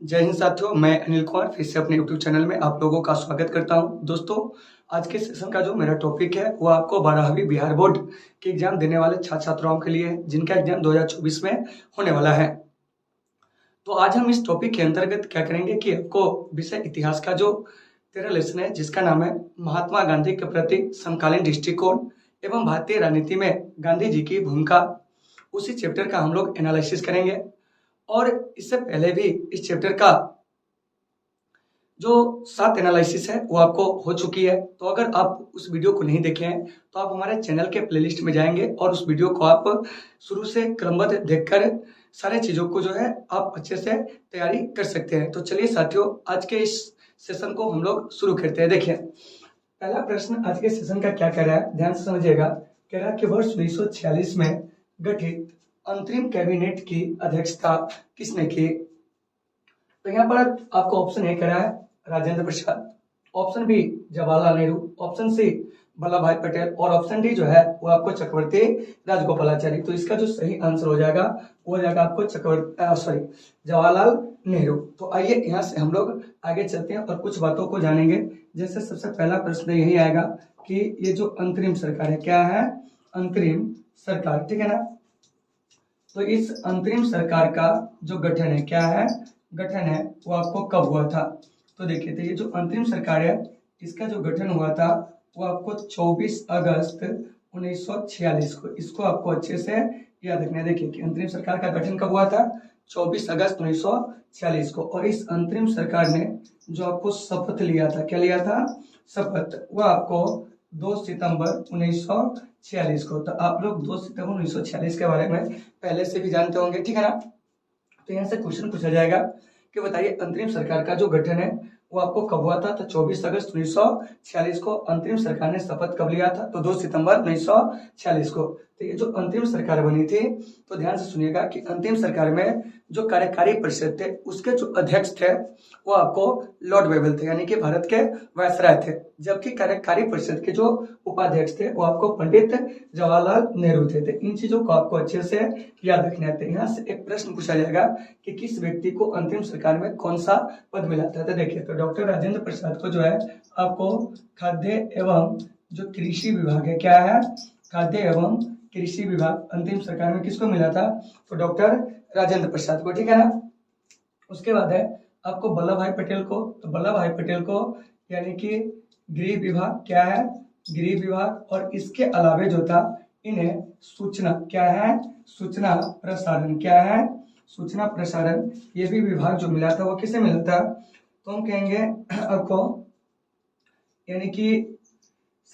जय हिंद साथियों, मैं अनिल कुमार फिर से अपने यूट्यूब चैनल में आप लोगों का स्वागत करता हूं। दोस्तों, आज के सेशन का जो मेरा टॉपिक है वो आपको 12वीं बिहार बोर्ड के एग्जाम देने वाले छात्र छात्राओं के लिए है, जिनका एग्जाम 2024 में होने वाला है। तो आज हम इस टॉपिक के अंतर्गत क्या करेंगे कि आपको विषय इतिहास का जो 13 लेसन है, जिसका नाम है महात्मा गांधी के प्रति समकालीन दृष्टिकोण एवं भारतीय राजनीति में गांधी जी की भूमिका, उसी चैप्टर का हम लोग एनालिसिस करेंगे। और इससे पहले भी इस चैप्टर का जो 7 एनालिसिस है वो आपको हो चुकी है। तो अगर आप उस वीडियो को नहीं देखे हैं तो आप हमारे चैनल के प्लेलिस्ट में जाएंगे और उस वीडियो को आप शुरू से क्रमबद्ध देखकर सारे चीज़ों को जो है आप अच्छे से तैयारी कर सकते हैं। तो चलिए साथियों, आज के इस सेशन को हम लोग शुरू करते हैं। देखिए, पहला प्रश्न आज के सेशन का क्या कह रहा है, ध्यान से समझिएगा। कह रहा है कि वर्ष 1946 में गठित अंतरिम कैबिनेट की अध्यक्षता किसने की? तो यहाँ पर आपको ऑप्शन ए कह रहा है Rajendra Prasad, option B Jawaharlal Nehru, option C Vallabhbhai Patel और ऑप्शन डी जो है वो आपको चक्रवर्ती राजगोपालाचारी। तो इसका जो सही आंसर हो जाएगा वो हो जाएगा आपको जवाहरलाल नेहरू। तो आइए यहाँ से हम लोग आगे चलते हैं और कुछ बातों को जानेंगे। जैसे सबसे पहला प्रश्न यही आएगा कि ये जो अंतरिम सरकार है, क्या है? अंतरिम सरकार, ठीक है ना। तो इस अंतरिम सरकार का जो गठन है, क्या है? गठन है वो आपको कब हुआ था? तो देखिए, तो ये जो अंतरिम सरकार है इसका जो गठन हुआ था वो आपको 24 अगस्त 1946 को, इसको आपको अच्छे से याद रखना है। देखिए कि अंतरिम सरकार का गठन कब हुआ था? 24 अगस्त 1946 को। और इस अंतरिम सरकार ने जो आपको शपथ लिया था, क्या लिया था? शपथ, वो आपको 2 सितंबर 1946 को। तो आप लोग 2 सितंबर 1946 के बारे में पहले से भी जानते होंगे, ठीक है ना। तो यहाँ से क्वेश्चन पूछा जाएगा कि बताइए अंतरिम सरकार का जो गठन है वो आपको कब हुआ था? तो 24 अगस्त 1946 को अंतरिम सरकार ने शपथ कब लिया था? तो 2 सितंबर 1946 को। तो ये जो अंतरिम सरकार बनी थी, तो ध्यान से सुनिएगा कि अंतरिम सरकार में जो कार्यकारी परिषद थे उसके जो अध्यक्ष थे वो आपको लॉर्ड वेवेल थे, यानी कि भारत के वायसराय थे। जबकि कार्यकारी परिषद के जो उपाध्यक्ष थे वो आपको पंडित जवाहरलाल नेहरू थे। तो इन चीजों को आपको अच्छे से याद रखना है। यहाँ से एक प्रश्न पूछा जाएगा कि किस व्यक्ति को अंतरिम सरकार में कौन सा पद मिला था? तो देखिए, तो डॉक्टर राजेंद्र प्रसाद को जो है आपको खाद्य एवं जो कृषि विभाग है, क्या है? खाद्य एवं कृषि विभाग अंतिम सरकार में किसको मिला था? तो डॉक्टर राजेंद्र प्रसाद को, ठीक है ना। उसके बाद है आपको वल्लभ भाई पटेल को। तो वल्लभ भाई पटेल को यानी कि गृह विभाग, क्या है? गृह विभाग। और इसके अलावे जो था इन्हें सूचना, क्या है? सूचना प्रसारण, क्या है? सूचना प्रसारण, ये भी विभाग जो मिला था वो किसे मिला था? तो हम कहेंगे आपको यानी कि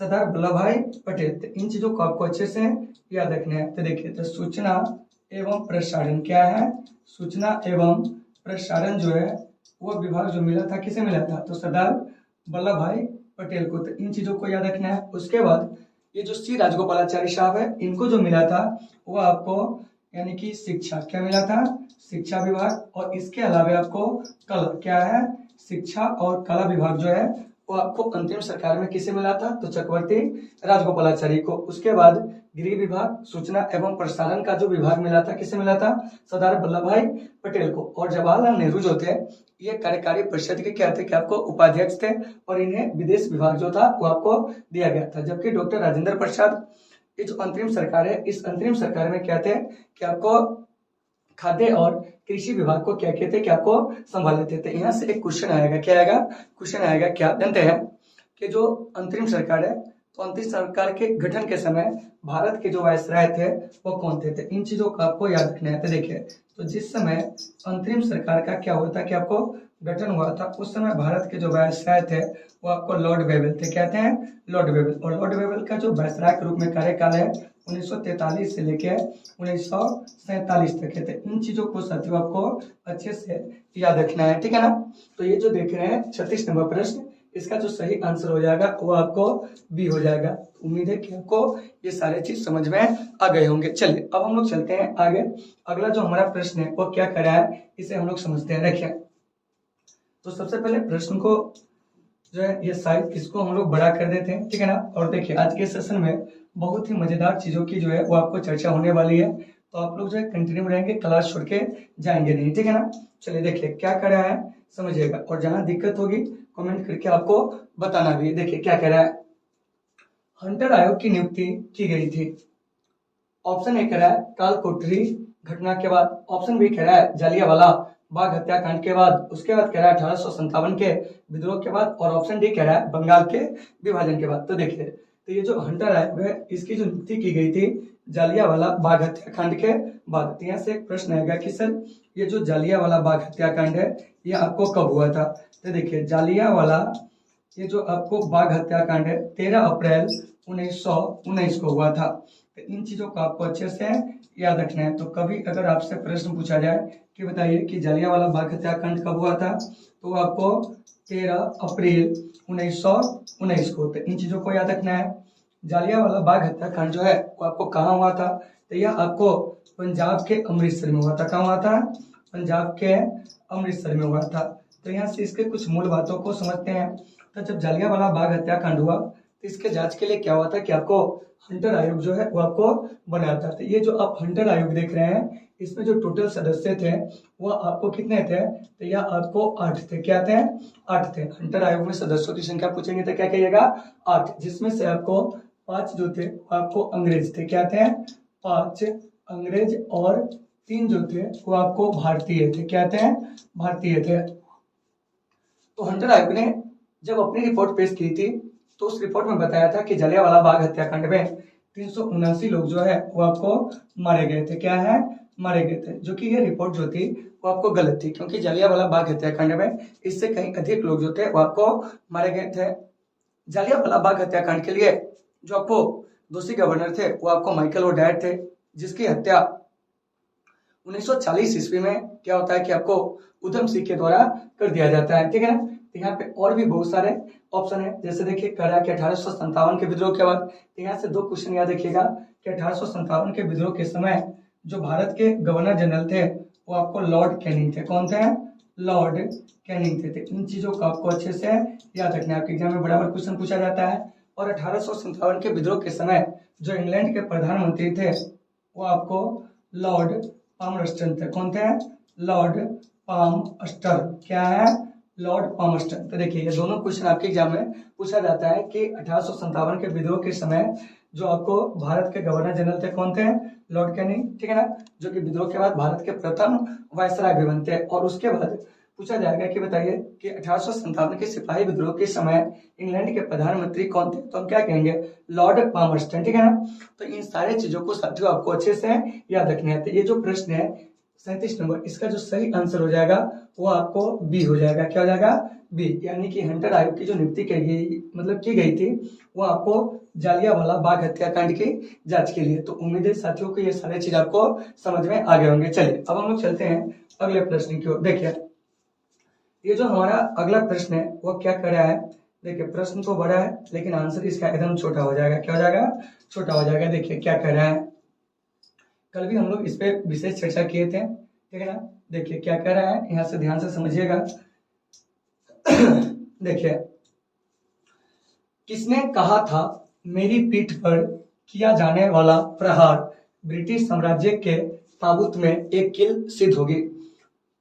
सरदार वल्लभ भाई पटेल। तो इन चीजों को आपको अच्छे से याद रखना है। तो देखिए, तो सूचना एवं प्रसारण, क्या है? सूचना एवं प्रसारण जो है वो विभाग जो मिला था किसे मिला था? तो सरदार वल्लभ भाई पटेल को। तो इन चीजों को याद रखना है। उसके बाद ये जो सी राजगोपालाचारी साहब है, इनको जो मिला था वो आपको यानी कि शिक्षा, क्या मिला था? शिक्षा विभाग। और इसके अलावा आपको कला, क्या है? शिक्षा और कला विभाग जो है वो आपको अंतिम सरकार में किसे मिला था? तो चक्रवर्ती राजगोपालाचारी को। उसके बाद गृह विभाग, सूचना एवं प्रसारण का जो विभाग मिला था किसे मिला था? सरदार वल्लभ भाई पटेल को। और जवाहरलाल नेहरू जो थे ये कार्यकारी परिषद के क्या थे? कि आपको उपाध्यक्ष थे और इन्हें विदेश विभाग जो था वो आपको दिया गया था। जबकि डॉक्टर राजेंद्र प्रसाद, ये जो अंतरिम सरकार है इस अंतरिम सरकार में क्या थे कि आपको खाद्य और कृषि विभाग को क्या कहते हैं कि आपको संभाल लेते थे। यहाँ से एक क्वेश्चन आएगा, क्या आएगा? क्वेश्चन आएगा, क्या जानते हैं कि जो अंतरिम सरकार है तो अंतरिम सरकार के गठन के समय भारत के जो वायसराय थे वो कौन थे? तो इन चीजों को आपको याद रखना है। तो देखिए, तो जिस समय अंतरिम सरकार का क्या होता है कि आपको गठन हुआ था उस समय भारत के जो वायसराय थे वो आपको लॉर्ड वेवेल थे। कहते हैं लॉर्ड वेवेल। और लॉर्ड वेवेल का जो वायसराय के रूप में कार्यकाल है 1943 से लेके 1947 तक है। तो इन चीजों को साथियों आपको अच्छे से याद रखना है, ठीक है ना। तो ये जो देख रहे हैं 36 नंबर प्रश्न, इसका जो सही आंसर हो जाएगा वो आपको बी हो जाएगा। उम्मीद है कि आपको ये सारे चीज समझ में आ गए होंगे। चलिए अब हम लोग चलते हैं आगे। अगला जो हमारा प्रश्न है वो क्या कर रहा है इसे हम लोग समझते हैं। देखिए, तो सबसे पहले प्रश्न को जो है ये साइज इसको हम लोग बड़ा कर देते हैं, ठीक है ना। और देखिए, आज के सेशन में बहुत ही मजेदार चीजों की जो है वो आपको चर्चा होने वाली है। तो आप लोग जो है कंटिन्यू रहेंगे, क्लास छोड़ के जाएंगे नहीं, ठीक है ना। चलिए देखिए क्या कह रहा है समझिएगा, और जहां दिक्कत होगी कमेंट करके आपको बताना भी। देखिए क्या कह रहा है, हंटर आयोग की नियुक्ति की गई थी। ऑप्शन ए कह रहा है कालकोठरी घटना के बाद, ऑप्शन बी कह रहा है जालियांवाला बाग हत्याकांड के बाद, उसके बाद कह रहा है 1857 के विद्रोह के बाद, और ऑप्शन डी कह रहा है बंगाल के विभाजन के बाद। तो देखिए, तो ये जो हंटर आयोग है इसकी जो नियुक्ति की गई थी जालियांवाला बाग हत्याकांड के बाद। तो यहाँ से एक प्रश्न आएगा कि सर ये जो जालियांवाला बाग हत्याकांड है ये आपको कब हुआ था। तो देखिए जालियांवाला ये जो आपको बाग हत्याकांड है 13 अप्रैल 1919 को हुआ था। तो इन चीजों को आपको अच्छे से याद रखना है। तो कभी अगर आपसे प्रश्न पूछा जाए कि बताइए कि जालियांवाला बाग हत्याकांड कब हुआ था, तो आपको 13 अप्रैल 1919 को। तो इन चीजों को याद रखना है। जालियांवाला बाग हत्याकांड जो है वो आपको कहाँ हुआ था, तो यह आपको पंजाब के अमृतसर में हुआ था। कहाँ हुआ था, पंजाब के अमृतसर में हुआ था। तो यहाँ से इसके कुछ मूल बातों को समझते हैं। तो जब जालियांवाला बाग हत्याकांड हुआ तो इसके जांच के लिए क्या हुआ था कि आपको हंटर आयोग जो है वो आपको बनाया था। तो ये जो आप हंटर आयोग देख रहे हैं इसमें जो टोटल सदस्य थे वो आपको कितने थे, तो यह आपको 8 थे। क्या थे, 8 थे। हंटर आयोग में सदस्यों की संख्या पूछेंगे तो क्या कहिएगा, 8, जिसमें से आपको 5 जो थे वो आपको अंग्रेज थे। क्या थे, 5 अंग्रेज, और 3 जो थे वो आपको भारतीय थे। क्या थे, भारतीय थे। तो हंटर आयोग ने जब अपनी रिपोर्ट पेश की थी तो उस रिपोर्ट में बताया था कि जलियांवाला बाग हत्याकांड में 379 लोग जो है वो आपको मारे गए थे। क्या है, मारे गए थे। जो कि ये रिपोर्ट जो थी वो आपको गलत थी, क्योंकि जलियांवाला बाग हत्याकांड में इससे कहीं अधिक लोग जो थे वो आपको मारे गए थे। जलियांवाला बाग हत्याकांड के लिए जो आपको दोषी गवर्नर थे वो आपको माइकल ओडायर थे, जिसकी हत्या 1940 ईस्वी में क्या होता है कि आपको उधम सिंह के द्वारा कर दिया जाता है, ठीक है ना। तो यहाँ पे और भी बहुत सारे ऑप्शन है, जैसे देखिए करा कि 1857 के विद्रोह के बाद। तो यहाँ से 2 क्वेश्चन याद रखिएगा कि 1857 के विद्रोह के समय जो भारत के गवर्नर जनरल थे वो आपको लॉर्ड कैनिंग थे। कौन थे, लॉर्ड कैनिंग थे। तो इन चीजों को आपको अच्छे से याद रखना है, आपके एग्जाम में बराबर क्वेश्चन पूछा जाता है। और 1857 के विद्रोह के समय जो इंग्लैंड के प्रधानमंत्री थे वो आपको लॉर्ड पामस्टन थे। कौन थे, लॉर्ड पामस्टर। क्या है, लॉर्ड पामस्टन। तो देखिए ये दोनों क्वेश्चन आपके एग्जाम में पूछा जाता है कि 1857 के विद्रोह के समय जो आपको भारत के गवर्नर जनरल थे कौन थे, लॉर्ड कैनिंग, ठीक है ना, जो कि विद्रोह के बाद भारत के प्रथम वायसराय भी बनते हैं। और उसके बाद पूछा जाएगा कि बताइए कि 1857 के सिपाही विद्रोह के समय इंग्लैंड के प्रधानमंत्री कौन थे, तो हम क्या कहेंगे, लॉर्ड पामस्टन, ठीक है ना। तो इन सारे चीजों को साथियों आपको अच्छे से याद रखना है। तो ये जो प्रश्न है 37 नंबर, इसका जो सही आंसर हो जाएगा वो आपको बी हो जाएगा। क्या हो जाएगा, बी, यानी कि हंटर आयोग की जो नियुक्ति की गई थी वो आपको जालियांवाला बाग हत्याकांड की जांच के लिए। तो उम्मीद है साथियों को ये सारे चीज आपको समझ में आ गए होंगे। चलिए अब हम लोग चलते हैं अगले प्रश्न की ओर। देखिए ये जो हमारा अगला प्रश्न है वो क्या कर रहा है, देखिए प्रश्न तो बड़ा है लेकिन आंसर इसका एकदम छोटा हो जाएगा। क्या हो जाएगा, छोटा हो जाएगा। देखिए क्या कर रहा है, कल भी हम लोग इस पे विशेष चर्चा किए थे, ठीक है ना। देखिए क्या कह रहा है, यहाँ से ध्यान से समझिएगा। देखिए, किसने कहा था मेरी पीठ पर किया जाने वाला प्रहार ब्रिटिश साम्राज्य के ताबूत में एक कील सिद्ध होगी।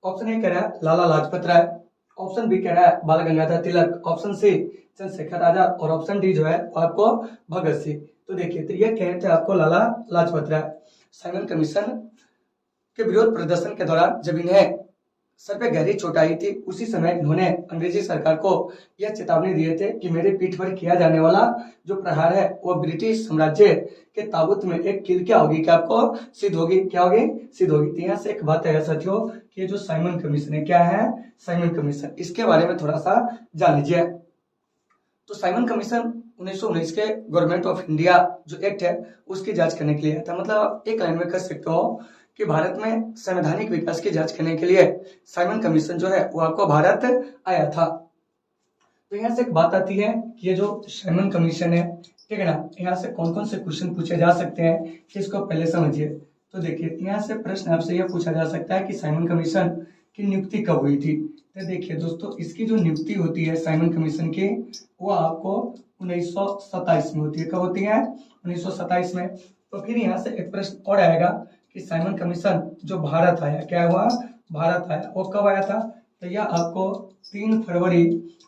ऑप्शन ए कह रहा है लाला लाजपत राय, ऑप्शन बी कह रहा है बाल गंगाधर तिलक, ऑप्शन सी चंद्रशेखर आजाद, और ऑप्शन डी जो है वो आपको भगत सिंह। तो देखिए तो ये कह थे आपको लाला लाजपत राय। साइमन कमीशन के विरोध प्रदर्शन के दौरान जब इन्हें सर पे गहरी चोट आई थी उसी समय इन्होंने अंग्रेजी सरकार को यह चेतावनी दिए थे कि मेरे पीठ पर किया जाने वाला जो प्रहार है वो ब्रिटिश साम्राज्य के ताबूत में एक कील क्या होगी, क्या आपको सिद्ध होगी, क्या होगी, सिद्ध होगी। तो यहाँ से एक बात है साथियों कि जो साइमन कमीशन है, क्या है, साइमन कमीशन, इसके बारे में थोड़ा सा जान लीजिए। तो साइमन कमीशन 1919 के गवर्नमेंट ऑफ इंडिया जो एक्ट है उसकी जांच करने के लिए आया था। मतलब आप एक लाइन में कह सकते हो कि भारत में संवैधानिक विकास की जांच करने के लिए साइमन कमीशन जो है वो आपको भारत आया था। तो यहाँ से एक बात आती है कि ये जो साइमन कमीशन है, ठीक है ना, यहाँ से कौन कौन से क्वेश्चन पूछे जा सकते हैं इसको पहले समझिए। तो देखिए यहाँ से प्रश्न आपसे यह पूछा जा सकता है कि साइमन कमीशन की नियुक्ति कब हुई थी। तो देखिए दोस्तों, इसकी जो नियुक्ति होती है साइमन कमीशन की वो आपको 1927 में होती है। कब होती है, 1927 में। तो फिर यहाँ से एक प्रश्न और आएगा कि साइमन कमीशन जो भारत आया, क्या हुआ, भारत आया, वो कब आया था, तो यह आपको 3 फरवरी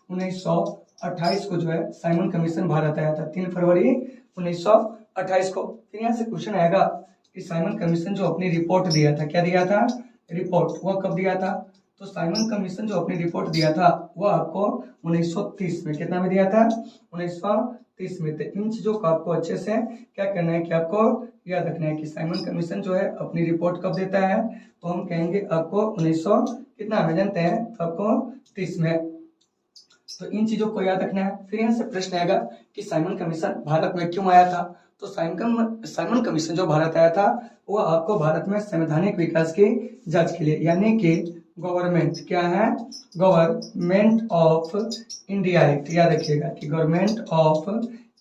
1928 को जो है साइमन कमीशन भारत आया था, 3 फरवरी 1928 को। फिर यहाँ से क्वेश्चन आएगा कि साइमन कमीशन जो अपनी रिपोर्ट दिया था, क्या दिया था, रिपोर्ट, वो कब दिया था, तो साइमन कमीशन जो अपनी रिपोर्ट दिया था वो आपको 1930 में, कितना में दिया था, 1930 में। तो इन चीजों को आपको अच्छे से क्या करना है कि आपको याद रखना है कि साइमन कमीशन जो है अपनी रिपोर्ट कब देता है, तो हम कहेंगे आपको 1900 कितना में जानते हैं, तो आपको 30 में। तो इन चीजों को याद रखना है। फिर यहाँ से प्रश्न आएगा कि साइमन कमीशन भारत में क्यों आया था, तो साइमन कमीशन जो भारत आया था वो आपको भारत में संवैधानिक विकास की जांच के लिए, यानी कि गवर्नमेंट, क्या है, गवर्नमेंट ऑफ इंडिया एक्ट, याद रखिएगा कि गवर्नमेंट ऑफ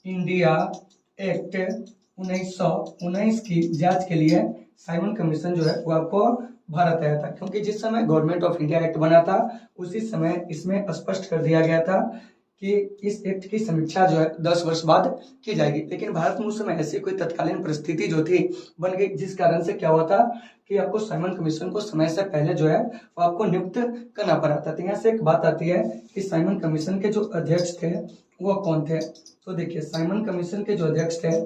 इंडिया एक्ट 1919 की जांच के लिए साइमन कमीशन जो है वो आपको भारत आया था। क्योंकि जिस समय गवर्नमेंट ऑफ इंडिया एक्ट बना था उसी समय इसमें स्पष्ट कर दिया गया था कि इस एक्ट की समीक्षा जो है 10 वर्ष बाद की जाएगी। लेकिन भारत में उस समय ऐसी कोई तत्कालीन परिस्थिति जो थी बन गई, जिस कारण से क्या हुआ था कि आपको साइमन कमीशन को समय से पहले जो है वो आपको नियुक्त करना पड़ा था। तो यहाँ से एक बात आती है कि साइमन कमीशन के जो अध्यक्ष थे वो कौन थे, तो देखिए साइमन कमीशन के जो अध्यक्ष थे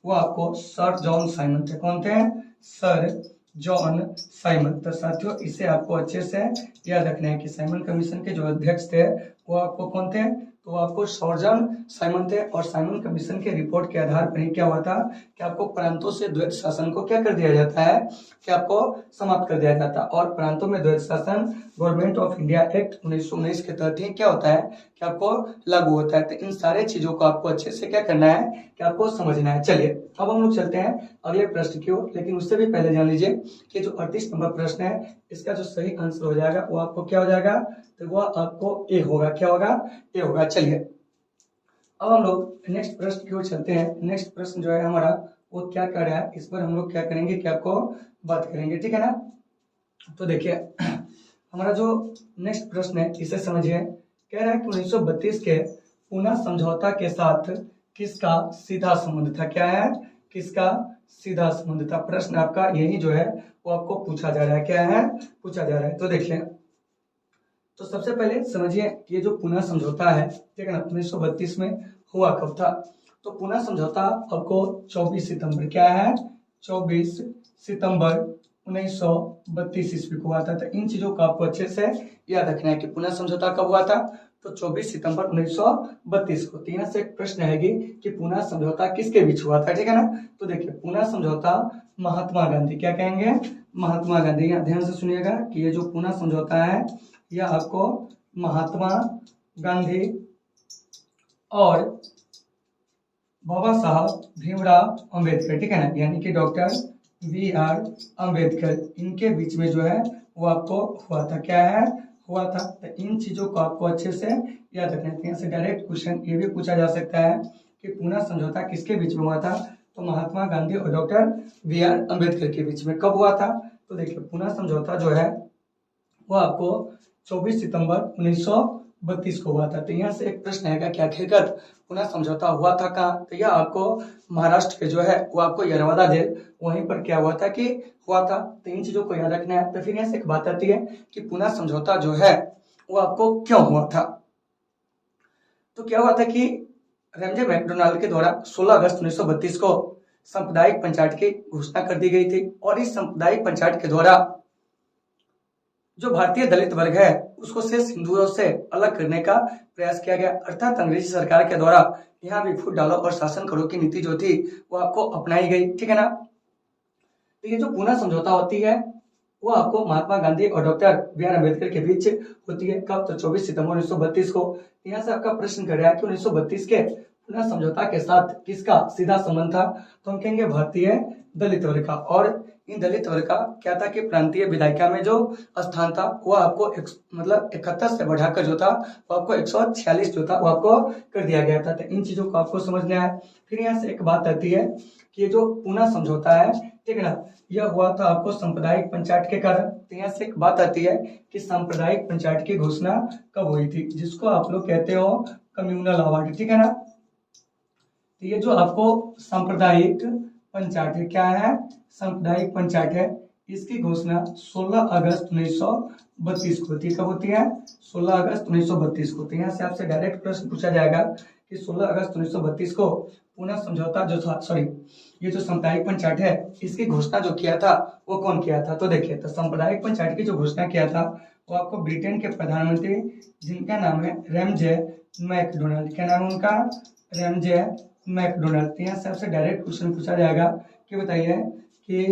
वो आपको सर जॉन साइमन थे। कौन थे, सर जॉन साइमन। तो साथियों इसे आपको अच्छे से याद रखना है कि साइमन कमीशन के जो अध्यक्ष थे वो आपको कौन थे, तो आपको सर जॉन साइमन थे। और साइमन कमीशन के रिपोर्ट के आधार पर ही क्या हुआ था कि आपको प्रांतों से द्वैत शासन को क्या कर दिया जाता है कि आपको समाप्त कर दिया जाता है। और प्रांतों में द्वैत शासन गवर्नमेंट ऑफ इंडिया एक्ट 1919 के तहत ही क्या होता है कि आपको लागू होता है। तो इन सारे चीजों को आपको अच्छे से क्या करना है कि आपको समझना है। चलिए अब हम लोग चलते हैं अगले प्रश्न की ओर, लेकिन उससे भी पहले जान लीजिए कि जो 38 नंबर प्रश्न है इसका जो सही आंसर हो जाएगा वो आपको क्या हो जाएगा, तो वो आपको ए होगा, क्या होगा, ए होगा। चलिए अब हम लोग नेक्स्ट प्रश्न की ओर चलते हैं। नेक्स्ट प्रश्न जो है हमारा वो क्या कर रहा है, इस पर हम लोग क्या करेंगे कि आपको बात करेंगे, ठीक है ना। तो देखिए हमारा जो नेक्स्ट प्रश्न है इसे समझिए। कह रहा है कि 1932 के पूना समझौता के साथ किसका सीधा संबंध था, क्या है, किसका सीधा संबंध था। प्रश्न आपका यही जो है वो आपको पूछा जा रहा है, क्या है, पूछा जा रहा है। तो देखिए तो सबसे पहले समझिए कि ये जो पूना समझौता है, ठीक है ना, 1932 में हुआ कब था। तो पूना समझौता आपको 24 सितंबर, क्या है, 24 सितंबर 1932 ईस्वी को हुआ था। तो इन चीजों को आपको अच्छे से याद रखना है कि पूना समझौता कब हुआ था, तो 24 सितंबर 1932 को। तो यहाँ से एक प्रश्न रहेगी कि पूना समझौता किसके बीच हुआ था, ठीक है ना। तो देखिए पूना समझौता महात्मा गांधी, क्या कहेंगे, महात्मा गांधी। यहाँ ध्यान से सुनिएगा कि ये जो पूना समझौता है यह आपको महात्मा गांधी और बाबा साहब भीमराव अंबेडकर, ठीक है ना, यानी कि डॉक्टर BR अंबेडकर, इनके बीच में जो है वो आपको हुआ था, क्या है, हुआ था। तो इन चीजों को आपको अच्छे से याद रखना है। यहाँ से डायरेक्ट क्वेश्चन ये भी पूछा जा सकता है कि पूना समझौता किसके बीच में हुआ था, तो महात्मा गांधी और डॉक्टर BR अंबेडकर के बीच में कब हुआ था। तो देखिए पूना समझौता जो है वो आपको 24 सितंबर 1932 को हुआ था। तो यहाँ से एक प्रश्न आएगा कि आखिरकार पूना समझौता हुआ था कहाँ, तो यह आपको महाराष्ट्र के जो है वो आपको यरवदा जेल वहीं पर क्या हुआ था कि हुआ था। तो इन चीजों को याद रखना है। तो फिर यहाँ से एक बात आती है कि पूना समझौता जो है वो आपको क्यों हुआ था। तो क्या हुआ था कि रेमजे मैकडोनाल्ड के द्वारा 16 अगस्त 1932 को सांप्रदायिक पंचायत की घोषणा कर दी गई थी। और इस सांप्रदायिक पंचायत के द्वारा जो भारतीय दलित वर्ग है उसको शेष हिंदुओं से अलग करने का प्रयास किया गया। अर्थात अंग्रेजी सरकार के द्वारा यहाँ भी फूट डालो और शासन करो की नीति जो थी वो आपको अपनाई गई, ठीक है ना। तो ये जो पूना समझौता होती है वो आपको महात्मा गांधी और डॉक्टर BR अम्बेडकर के बीच होती है। कब, तो 24 सितंबर 1932 को। यहाँ से आपका प्रश्न कर रहा है कि 1932 के पूना समझौता के साथ किसका सीधा संबंध था, तो हम कहेंगे भारतीय दलित वर्ग का। और इन दलित वर्ग का क्या था कि प्रांतीय विधायिका में जो स्थान था वो आपको मतलब 71 से बढ़ाकर जो था वो आपको 146 जो था वो आपको कर दिया गया था। तो इन चीजों को आपको समझना है। फिर यहाँ से एक बात आती है कि ये जो पूना समझौता है, ठीक है ना, यह हुआ था आपको सांप्रदायिक पंचायत के कारण। तो यहाँ से एक बात आती है कि सांप्रदायिक पंचायत की घोषणा कब हुई थी, जिसको आप लोग कहते हो कम्युनल अवार्ड, ठीक है ना। तो ये जो आपको सांप्रदायिक पंचायत है। क्या है? सांप्रदायिक पंचायत है। इसकी घोषणा 16 अगस्त 1932 को होती है। कब होती है? 16 अगस्त 1932 को। तो यहाँ से आपसे डायरेक्ट प्रश्न पूछा जाएगा कि 16 अगस्त 1932 को पुनः समझौता जो था, सॉरी, ये जो सांप्रदायिक पंचायत है इसकी घोषणा जो किया था वो कौन किया था? तो देखिए, तो सांप्रदायिक पंचायत की जो घोषणा किया था वो आपको ब्रिटेन के प्रधानमंत्री, जिनका नाम है रैमजे मैकडोनाल्ड। क्या नाम है उनका? Ramsay MacDonald. तो यहाँ से आपसे डायरेक्ट क्वेश्चन पूछा जाएगा कि बताइए कि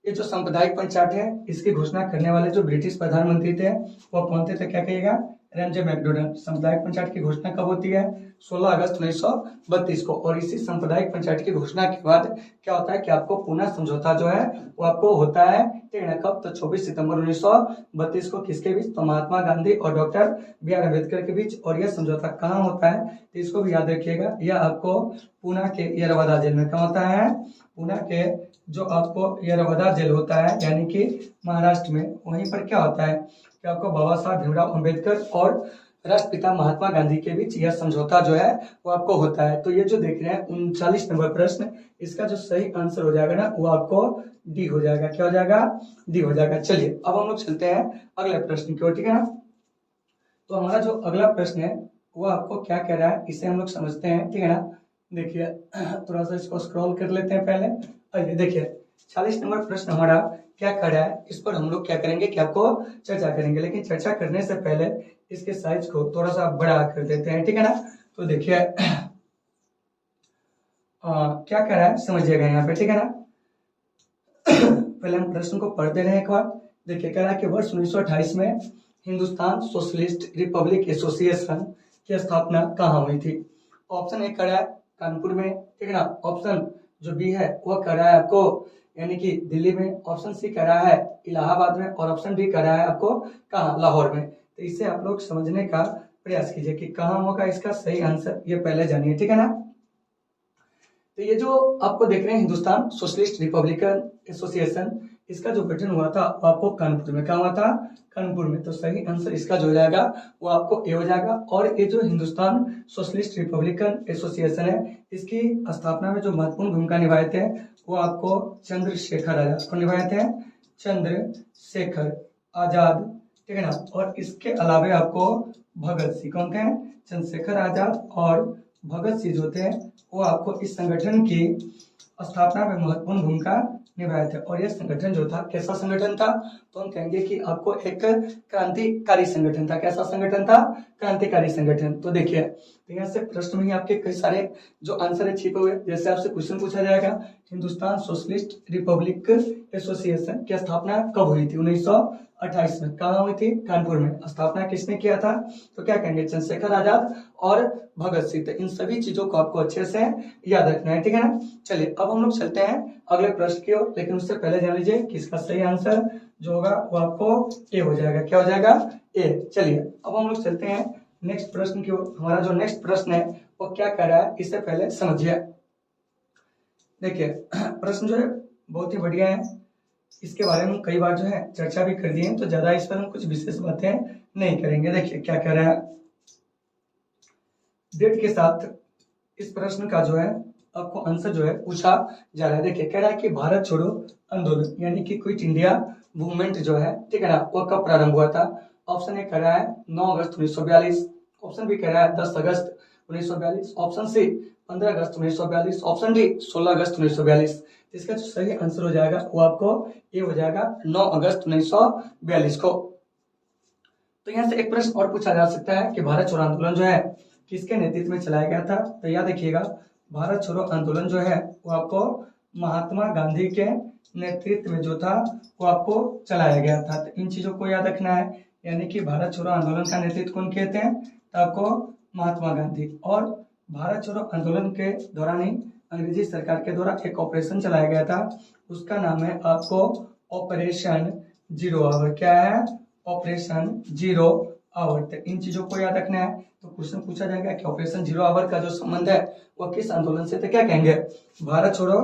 ये जो सांप्रदायिक पंचायत है इसकी घोषणा करने वाले जो ब्रिटिश प्रधानमंत्री थे वो कौन थे? तो क्या कहिएगा? Ramsay MacDonald. सांप्रदायिक पंचायत की घोषणा कब होती है? 16 अगस्त 1932 को। और इसी सांप्रदायिक पंचायत की घोषणा के बाद क्या होता है कि आपको पुनः समझौता जो है वो आपको होता है। ठीक है ना? कब? तो 24 सितंबर 1932 को। किसके बीच? तो महात्मा गांधी और डॉक्टर बी आर अम्बेडकर के बीच। और यह समझौता कहाँ होता है? तो इसको भी याद रखिएगा, यह आपको पुणे के यरवदा जेल में। कहाँ होता है? पुणे के जो आपको यरवदा जेल होता है यानी कि महाराष्ट्र में, वहीं पर क्या होता है कि आपको बाबा साहब भीमराव अम्बेडकर और राष्ट्रपिता महात्मा गांधी के बीच यह समझौता जो है वो आपको होता है। तो ये जो देख रहे हैं 39 नंबर प्रश्न, इसका जो सही आंसर हो जाएगा ना वो आपको डी हो जाएगा। क्या हो जाएगा? डी हो जाएगा। चलिए अब हम लोग चलते हैं अगले प्रश्न की ओर। ठीक है ना? तो हमारा जो अगला प्रश्न है वो आपको क्या कह रहा है इसे हम लोग समझते हैं। ठीक है ना? देखिए, थोड़ा सा इसको स्क्रॉल कर लेते हैं पहले। आइए देखिए, 40 नंबर प्रश्न हमारा क्या कर रहा है, इस पर हम लोग क्या करेंगे कि आपको चर्चा करेंगे। लेकिन चर्चा करने से पहले इसके साइज को थोड़ा सा बड़ा कर देते हैं। ठीक है ना? तो देखिए क्या कर रहा है समझिएगा यहाँ पे। ठीक है ना? पहले हम प्रश्न को पढ़ते रहे एक बार। देखिए, कह रहा है कि वर्ष 1928 में हिंदुस्तान सोशलिस्ट रिपब्लिक एसोसिएशन की स्थापना कहाँ हुई थी? ऑप्शन ए कर रहा है कानपुर में। ठीक है ना? ऑप्शन जो बी है वो कर रहा है आपको यानी कि दिल्ली में। ऑप्शन सी कर रहा है इलाहाबाद में। और ऑप्शन डी कर रहा है आपको कहाँ? लाहौर में। तो इसे आप लोग समझने का प्रयास कीजिए कि कहाँ होगा इसका सही आंसर, ये पहले जानिए। ठीक है ना? तो ये जो आपको देख रहे हैं हिंदुस्तान सोशलिस्ट रिपब्लिकन एसोसिएशन, इसका जो गठन हुआ था वो आपको कानपुर में। क्या हुआ था? कानपुर में। तो सही आंसर इसका जो हो जाएगा वो आपको ए हो जाएगा। और ये जो हिंदुस्तान सोशलिस्ट रिपब्लिकन एसोसिएशन है इसकी स्थापना में जो महत्वपूर्ण भूमिका निभाए थे वो आपको चंद्रशेखर आजाद को निभाए थे। चंद्रशेखर आजाद। ठीक है ना? और इसके अलावे आपको भगत सिंह। कौन थे? चंद्रशेखर आजाद और भगत सिंह जो थे वो आपको इस संगठन की स्थापना में महत्वपूर्ण भूमिका निभाए थे। और यह संगठन जो था कैसा संगठन था? तो हम कहेंगे कि आपको एक क्रांतिकारी संगठन था। कैसा संगठन था? क्रांतिकारी संगठन। तो देखिए, तो यहाँ से प्रश्न में ही आपके कई सारे जो आंसर है छिपे हुए। जैसे आपसे क्वेश्चन पूछा जाएगा हिंदुस्तान सोशलिस्ट रिपब्लिक एसोसिएशन की स्थापना कब हुई थी? 1928 में। कहाँ हुई थी? कानपुर में। स्थापना किसने किया था? तो क्या कहेंगे? चंद्रशेखर आजाद और भगत सिंह। तो इन सभी चीजों को आपको अच्छे से याद रखना है। ठीक है ना? चलिए अब हम लोग चलते हैं अगले प्रश्न की ओर। लेकिन उससे पहले जान लीजिए कि इसका सही आंसर जो होगा वो आपको ए हो जाएगा। क्या हो जाएगा? ए। चलिए अब हम लोग चलते हैं नेक्स्ट प्रश्न की ओर। हमारा जो नेक्स्ट प्रश्न है वो क्या कह रहा है इससे पहले समझिए। देखिए, प्रश्न जो है बहुत ही बढ़िया है। इसके बारे में कई बार जो है चर्चा भी कर दी है, तो ज्यादा इस पर हम कुछ विशेष बातें नहीं करेंगे। देखिए क्या कह रहा है, डेट के साथ इस प्रश्न का जो है आपको आंसर जो है पूछा जा रहा है। देखिए कह रहा है कि भारत छोड़ो आंदोलन यानी कि क्विट इंडिया मूवमेंट जो है, ठीक है ना, वो कब प्रारंभ हुआ था? ऑप्शन ए कह रहा है 9 अगस्त 1942। ऑप्शन बी कह रहा है 10 अगस्त 1942। ऑप्शन सी 15 अगस्त 1942। ऑप्शन डी 16 अगस्त 1942। इसका जो सही आंसर हो जाएगा वो आपको ये हो जाएगा 9 अगस्त 1942 को। तो यहाँ से एक प्रश्न और पूछा जा सकता है कि भारत छोड़ो आंदोलन जो है किसके नेतृत्व में चलाया गया था? तो याद रखिएगा भारत छोड़ो आंदोलन जो है वो आपको महात्मा गांधी के नेतृत्व में जो था वो आपको चलाया गया था। तो इन चीजों को याद रखना है, यानी कि भारत छोड़ो आंदोलन का नेतृत्व कौन किए थे? तो आपको महात्मा गांधी। और भारत छोड़ो आंदोलन के दौरान ही अंग्रेजी सरकार के द्वारा एक ऑपरेशन चलाया गया था, उसका नाम है आपको ऑपरेशन जीरो आवर। क्या है? Operation zero hour. तो इन चीजों को याद रखना है। तो क्वेश्चन पूछा जाएगा कि ऑपरेशन जीरो आवर का जो संबंध है वो किस आंदोलन से? तो क्या कहेंगे? भारत छोड़ो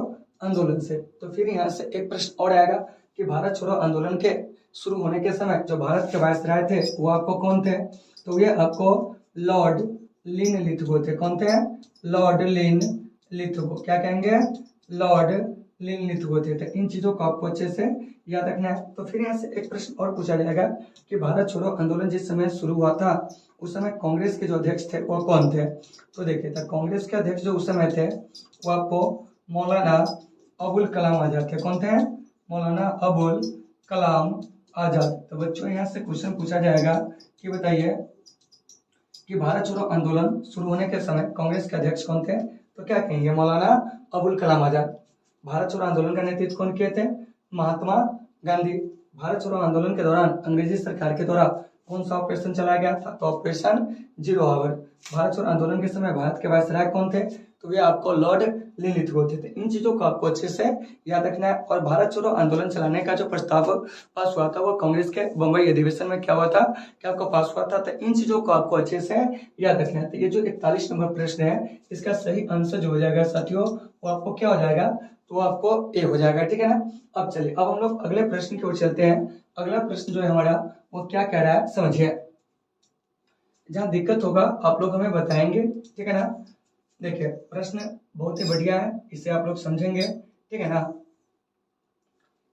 आंदोलन से। तो फिर यहाँ से एक प्रश्न और आएगा कि भारत छोड़ो आंदोलन के शुरू होने के समय जो भारत के वायसराय थे वो आपको कौन थे? तो ये आपको लॉर्ड लिन लिथगो थे। कौन थे? लॉर्ड लिन लिथगो। क्या कहेंगे? लॉर्ड लीलित हुए थे। तो इन चीजों को आपको अच्छे से याद रखना है। तो फिर यहाँ से एक प्रश्न और पूछा जाएगा कि भारत छोड़ो आंदोलन जिस समय शुरू हुआ था उस समय कांग्रेस के जो अध्यक्ष थे वो कौन थे। तो देखिए, तो कांग्रेस के अध्यक्ष जो उस समय थे वो आपको मौलाना अबुल कलाम आजाद थे। कौन थे? मौलाना अबुल कलाम आजाद। तो बच्चों यहाँ से क्वेश्चन पूछा जाएगा कि बताइए कि भारत छोड़ो आंदोलन शुरू होने के समय कांग्रेस के अध्यक्ष कौन थे। तो क्या कहेंगे? मौलाना अबुल कलाम आजाद। भारत छोड़ो आंदोलन का नेतृत्व कौन किए थे? महात्मा गांधी। भारत छोड़ो आंदोलन के दौरान अंग्रेजी सरकार के द्वारा कौन सा ऑपरेशन चलाया गया था? तो ऑपरेशन जीरो आवर। भारत छोड़ो आंदोलन के समय भारत के वायसराय कौन थे? तो वे आपको लॉर्ड लिलिथ होते थे। इन चीजों को आपको अच्छे से याद रखना है। और भारत छोड़ो आंदोलन चलाने का जो प्रस्ताव पास हुआ था वो कांग्रेस के बंबई अधिवेशन में क्या हुआ था, क्या आपको पास हुआ था। तो इन चीजों को आपको अच्छे से याद रखना है। तो ये जो 41 नंबर प्रश्न है इसका सही आंसर जो हो जाएगा साथियों वो आपको क्या हो जाएगा? तो आपको ए हो जाएगा। ठीक है ना। अब चलिए, अब हम लोग अगले प्रश्न की ओर चलते हैं। अगला प्रश्न जो है हमारा वो क्या कह रहा है समझिए। जहां दिक्कत होगा आप लोग हमें बताएंगे। ठीक है ना। देखिए, प्रश्न बहुत ही बढ़िया है, इसे आप लोग समझेंगे। ठीक है ना।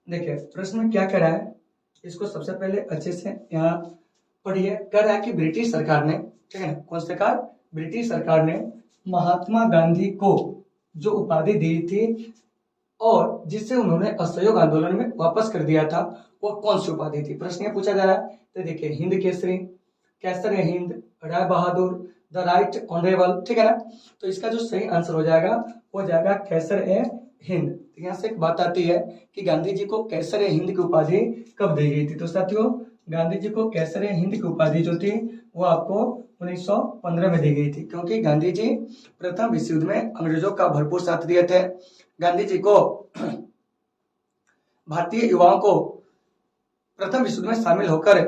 देखिए, प्रश्न में क्या कह रहा है इसको सबसे पहले अच्छे से यहाँ पढ़िए। कह रहा है कि ब्रिटिश सरकार ने, ठीक है ना, कौन सरकार? ब्रिटिश सरकार ने महात्मा गांधी को जो उपाधि दी थी और जिससे उन्होंने असहयोग आंदोलन में वापस कर दिया था वो कौन सी उपाधि थी। प्रश्न ये पूछा जा रहा है। तो देखिए, हिंद केसरी, कैसर ए Hind, Rai Bahadur, the right honourable. ठीक है ना। तो इसका जो सही आंसर हो जाएगा वो जाएगा कैसर ए हिंद। तो यहाँ से एक बात आती है कि गांधी जी को कैसर ए हिंद की उपाधि कब दी गई थी। तो साथियों, गांधी जी को कैसर ए हिंद की उपाधि जो थी वो आपको 1915 में दी गई थी, क्योंकि गांधी जी प्रथम विश्व युद्ध में अंग्रेजों का भरपूर साथ दिए थे। गांधी जी को भारतीय युवाओं को प्रथम विश्व युद्ध में शामिल होकर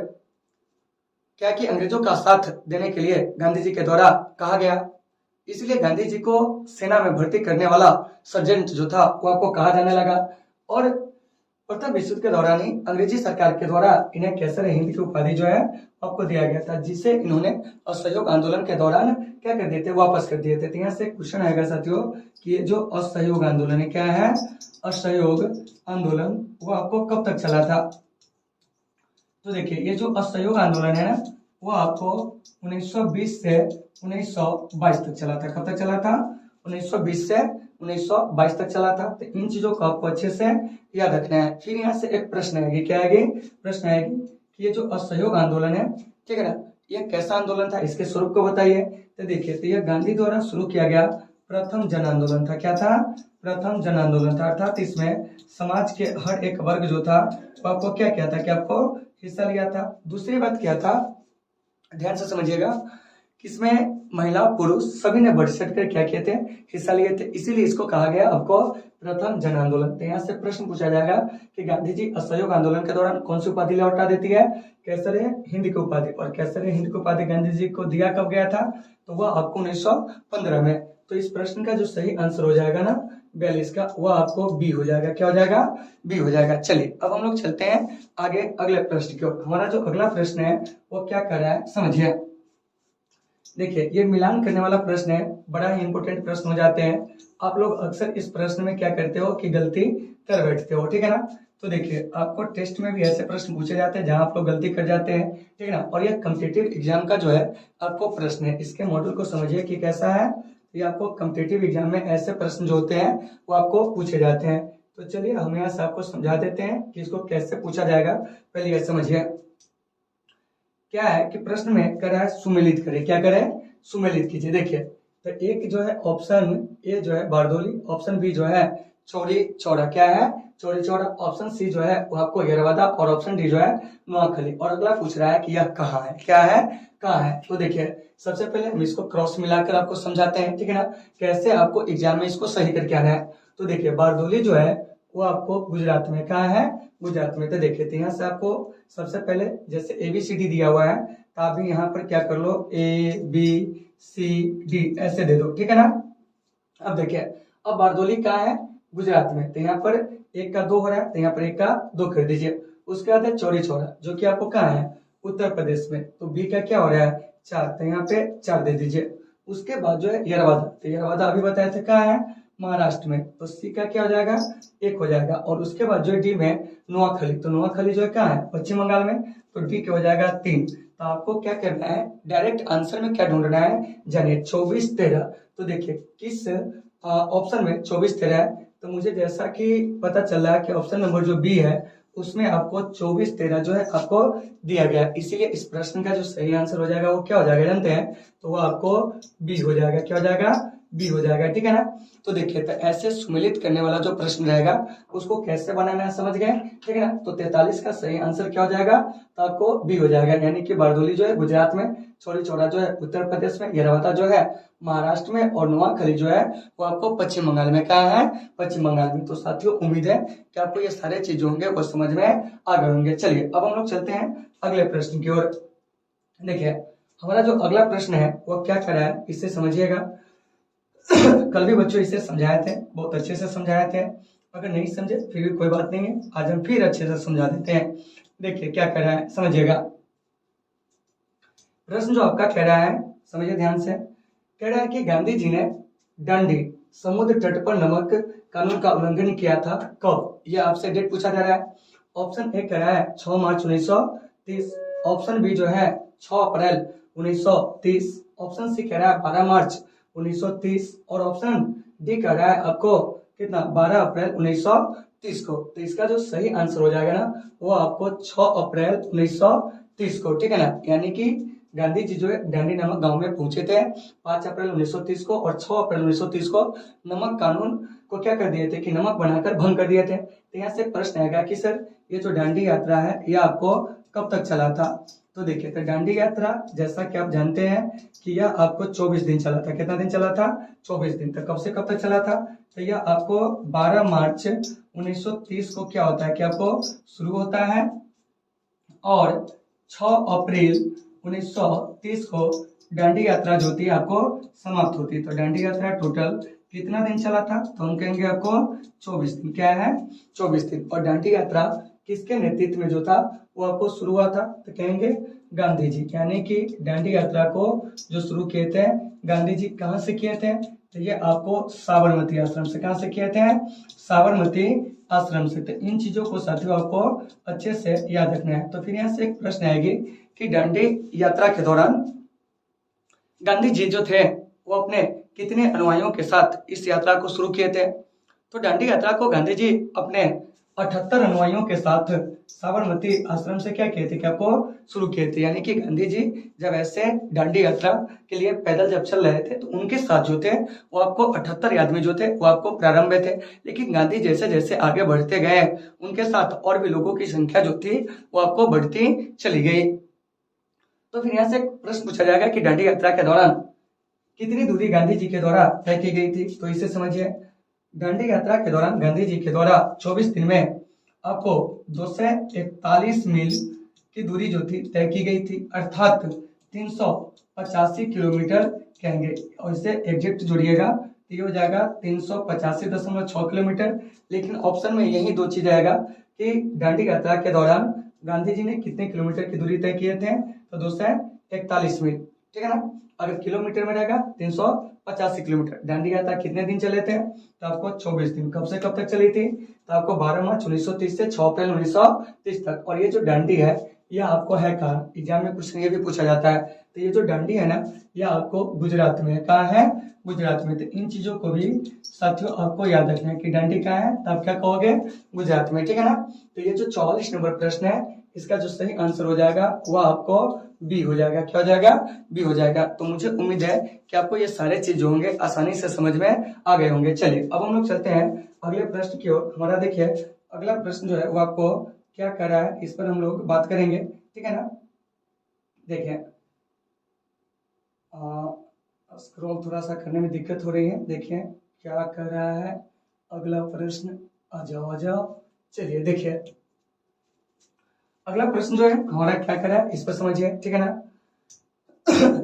क्या कि अंग्रेजों का साथ देने के लिए गांधी जी के द्वारा कहा गया। इसलिए गांधी जी को सेना में भर्ती करने वाला सर्जेंट जो था वो आपको कहा जाने लगा। और प्रथम विश्व युद्ध के दौरान ही अंग्रेजी सरकार के द्वारा इन्हें कैसर हिंद की उपाधि जो है आपको दिया गया था, जिसे इन्होंने असहयोग आंदोलन के दौरान क्या कर दिए थे? वापस कर दिए थे। तो यहाँ से क्वेश्चन आएगा साथियों कि ये जो असहयोग आंदोलन है क्या है? असहयोग आंदोलन वो आपको कब तक चला था। तो देखिए, ये जो असहयोग आंदोलन है ना वो आपको 1920 से 1922 तक चला था। कब तक चला था? 1920 से 1922 तक चला था। तो इन चीजों को आपको अच्छे से याद रखना है। फिर यहाँ से एक प्रश्न आएगी। क्या आएगी? प्रश्न आएगी कि ये जो असहयोग आंदोलन है, ठीक है ना, ये कैसा आंदोलन था, इसके स्वरूप को बताइए। तो देखिए, तो यह गांधी द्वारा शुरू किया गया प्रथम जन आंदोलन था। क्या था? प्रथम जन आंदोलन था। अर्थात इसमें समाज के हर एक वर्ग जो था वो आपको क्या किया था कि आपको हिस्सा लिया था। दूसरी बात क्या था, ध्यान से समझिएगा, किसमें महिला पुरुष सभी ने बढ़ चढ़ कर क्या किए थे? हिस्सा लिए थे। इसीलिए इसको कहा गया आपको प्रथम जन आंदोलन। तो यहाँ से प्रश्न पूछा जाएगा कि गांधी जी असहयोग आंदोलन के दौरान कौन सी उपाधि लौटा देती है? कैसर हिंद की उपाधि। और कैसर हिंद की उपाधि गांधी जी को दिया कब गया था? तो वह आपको 1915 में। तो इस प्रश्न का जो सही आंसर हो जाएगा ना 42 का, वह आपको बी हो जाएगा। क्या हो जाएगा? बी हो जाएगा। चलिए, अब हम लोग चलते हैं आगे अगले प्रश्न की ओर। हमारा जो अगला प्रश्न है वो क्या कर रहा है समझिए। देखिए, ये मिलान करने वाला प्रश्न है, बड़ा ही इंपॉर्टेंट प्रश्न हो जाते हैं। आप लोग अक्सर इस प्रश्न में क्या करते हो कि गलती कर बैठते हो। ठीक है ना। तो देखिए, आपको टेस्ट में भी ऐसे प्रश्न पूछे जाते हैं जहां आप लोग गलती कर जाते हैं। ठीक है ना। और ये कॉम्पिटिटिव एग्जाम का जो है आपको प्रश्न है, इसके मॉडल को समझिए कि कैसा है। ये आपको कॉम्पिटिटिव एग्जाम में ऐसे प्रश्न जो होते हैं वो आपको पूछे जाते हैं। तो चलिए, हम यहाँ से आपको समझा देते हैं कि इसको कैसे पूछा जाएगा। पहले ये समझिए क्या है कि प्रश्न में कह रहा है सुमेलित करें। क्या करें? सुमेलित कीजिए। देखिए, तो एक जो है ऑप्शन ए जो है बारदोली, ऑप्शन बी जो है चौरी चौड़ा। क्या है? चौरी चौड़ा। ऑप्शन सी जो है वो आपको येरवदा और ऑप्शन डी जो है नोआखली। और अगला पूछ रहा है कि यह कहाँ है। क्या है? कहाँ है। तो देखिए, सबसे पहले हम इसको क्रॉस मिलाकर आपको समझाते हैं। ठीक है ना, कैसे आपको एग्जाम में इसको सही करके आना है। तो देखिए, बारदोली जो है वो आपको गुजरात में। कहाँ है? गुजरात में। तो देखिए, तो यहाँ से आपको सबसे पहले जैसे ABCD दिया हुआ है तो आप भी यहाँ पर क्या कर लो ABCD ऐसे दे दो। ठीक है ना। अब देखिए, अब बारदोली कहाँ है? गुजरात में। तो यहाँ पर 1 का 2 हो रहा है, तो यहाँ पर 1 का 2 कर दीजिए। उसके बाद है चौरी चौरा जो कि आपको कहाँ है? उत्तर प्रदेश में। तो बी का क्या हो रहा है? 4, तो यहाँ पे 4 दे दीजिए। उसके बाद जो है येरवदा, तो येरवदा अभी बताया था कहाँ है? महाराष्ट्र में, तो सी का क्या हो जाएगा 1 हो जाएगा। और उसके बाद जो डी में नोआखली, तो नोआखली जो है कहाँ है पश्चिम बंगाल में, तो डी क्या हो जाएगा 3। तो आपको क्या करना है डायरेक्ट आंसर में क्या ढूंढना है जानिए 24 13। तो देखिए किस ऑप्शन में 24 13 है, तो मुझे जैसा कि पता चल रहा है कि ऑप्शन नंबर जो बी है उसमें आपको 24 13 जो है आपको दिया गया है। इसीलिए इस प्रश्न का जो सही आंसर हो जाएगा वो क्या हो जाएगा जानते हैं, तो वो आपको बी हो जाएगा। क्या हो जाएगा बी हो जाएगा, ठीक है ना। तो देखिए तो ऐसे सुमेलित करने वाला जो प्रश्न रहेगा उसको कैसे बनाना है समझ गए, ठीक है ना। तो 43 का सही आंसर क्या हो जाएगा, तो आपको बी हो जाएगा, यानी कि बारडोली जो है गुजरात में, चौरी चौरा जो है उत्तर प्रदेश में, येरवता जो है महाराष्ट्र में, और नोआखली जो है वो आपको पश्चिम बंगाल में, कहा है पश्चिम बंगाल में। तो साथियों उम्मीद है कि आपको ये सारे चीज होंगे वो समझ में आ गए होंगे। चलिए अब हम लोग चलते हैं अगले प्रश्न की ओर। देखिए हमारा जो अगला प्रश्न है वो क्या कर रहा है इससे समझिएगा। कल भी बच्चों इसे समझाए थे, बहुत अच्छे से समझाए थे, अगर नहीं समझे फिर भी कोई बात नहीं है, आज हम फिर अच्छे से समझा देते हैं। देखिए क्या कह रहा है समझिएगा। प्रश्न जो आपका कह रहा है समझिए ध्यान से, कह रहा है कि गांधी जी ने डांडी समुद्र तट पर नमक कानून का उल्लंघन किया था कब, यह आपसे डेट पूछा जा रहा है। ऑप्शन ए कह रहा है 6 मार्च 1930, ऑप्शन बी जो है 6 अप्रैल 1930, ऑप्शन सी कह रहा है 12 मार्च 1930, और ऑप्शन डी कह रहा है आपको कितना 12 अप्रैल 1930 को। तो इसका जो सही आंसर हो जाएगा ना वो आपको 6 अप्रैल 1930 को, ठीक है ना। यानी कि गांधी जी जो है डांडी नामक गांव में पहुंचे थे 5 अप्रैल 1930 को, और 6 अप्रैल 1930 को नमक कानून को क्या कर दिए थे कि नमक बनाकर भंग कर दिए थे। तो यहाँ से प्रश्न आएगा कि सर ये जो डांडी यात्रा है ये आपको कब तक चला था। तो देखिए तो डांडी यात्रा जैसा कि आप जानते हैं कि यह आपको 24 दिन चला था। कितना दिन चला था 24 दिन। तो कब से कब तक चला था, तो यह आपको 12 मार्च 1930 को क्या होता है कि आपको शुरू होता है, और 6 अप्रैल 1930 को डांडी यात्रा जो थी आपको समाप्त होती है। तो डांडी यात्रा टोटल कितना दिन चला था, तो हम कहेंगे आपको 24 दिन। क्या है 24 दिन। और डांडी यात्रा किसके नेतृत्व में जो था वो आपको शुरू हुआ था, तो कहेंगे गांधी जी, यानी कि डांडी यात्रा को जो शुरू किए थे गांधी जी कहाँ से किए थे, तो ये आपको साबरमती आश्रम से। कहाँ से किए थे साबरमती आश्रम से। तो इन चीजों को साथियों आपको अच्छे से याद रखना है। तो फिर यहाँ से एक प्रश्न आएगी कि डांडी यात्रा के दौरान गांधी जी जो थे वो अपने कितने अनुयायियों के साथ इस यात्रा को शुरू किए थे। तो डांडी यात्रा को गांधी जी अपने 78 अनुयायियों के साथ साबरमती आश्रम से क्या किए थे कि आपको शुरू किए थे। यानी कि गांधी जी जब ऐसे डांडी यात्रा के लिए पैदल जब चल रहे थे तो उनके साथ जो थे वो आपको 78 आदमी जो थे वो आपको प्रारंभ में थे, लेकिन गांधी जैसे जैसे आगे बढ़ते गए उनके साथ और भी लोगों की संख्या जो थी वो आपको बढ़ती चली गई। तो फिर यहाँ से प्रश्न पूछा जाएगा कि डांडी यात्रा के दौरान कितनी दूरी गांधी जी के द्वारा तय की गई थी। तो इसे समझिए, डांडी यात्रा के दौरान गांधी जी के द्वारा 24 दिन में आपको 241 मील की दूरी जो थी तय की गई थी, अर्थात 385 किलोमीटर कहेंगे, और इसे एग्जैक्ट जोड़िएगा तो ये हो जाएगा 385.6 किलोमीटर। लेकिन ऑप्शन में यही दो चीज आएगा कि डांडी यात्रा के दौरान गांधी जी ने कितने किलोमीटर की दूरी तय किए थे, तो 241 मील, ठीक है ना। अगर किलोमीटर में रहेगा 385 किलोमीटर। डांडी यात्रा कितने दिन चले थे, तो आपको 24 दिन। कब से कब तक चली थी, तो आपको 12 मार्च 1930 से 6 अप्रैल 1930 तक। और ये जो डांडी है यह आपको है कहाँ, एग्जाम में क्वेश्चन ये भी पूछा जाता है। तो ये जो डांडी है ना यह आपको गुजरात में है। कहाँ है गुजरात में। तो इन चीजों को भी साथियों आपको याद रखना है कि डांडी कहाँ है, तो आप क्या कहोगे गुजरात में, ठीक है ना। तो ये जो 44 नंबर प्रश्न है इसका जो सही आंसर हो जाएगा वह आपको बी हो जाएगा। क्या हो जाएगा बी हो जाएगा। तो मुझे उम्मीद है कि आपको ये सारे चीज होंगे आसानी से समझ में आ गए होंगे। चलिए अब हम लोग चलते हैं अगले प्रश्न की ओर। हमारा देखिए अगला प्रश्न जो है वो आपको क्या कर रहा है इस पर हम लोग बात करेंगे, ठीक है ना। देखिए स्क्रॉल थोड़ा सा करने में दिक्कत हो रही है। देखिए क्या कर रहा है अगला प्रश्न, आ जाओ। चलिए देखिए अगला प्रश्न जो है हमारा क्या कर रहा है इस पर समझिए, ठीक है ना।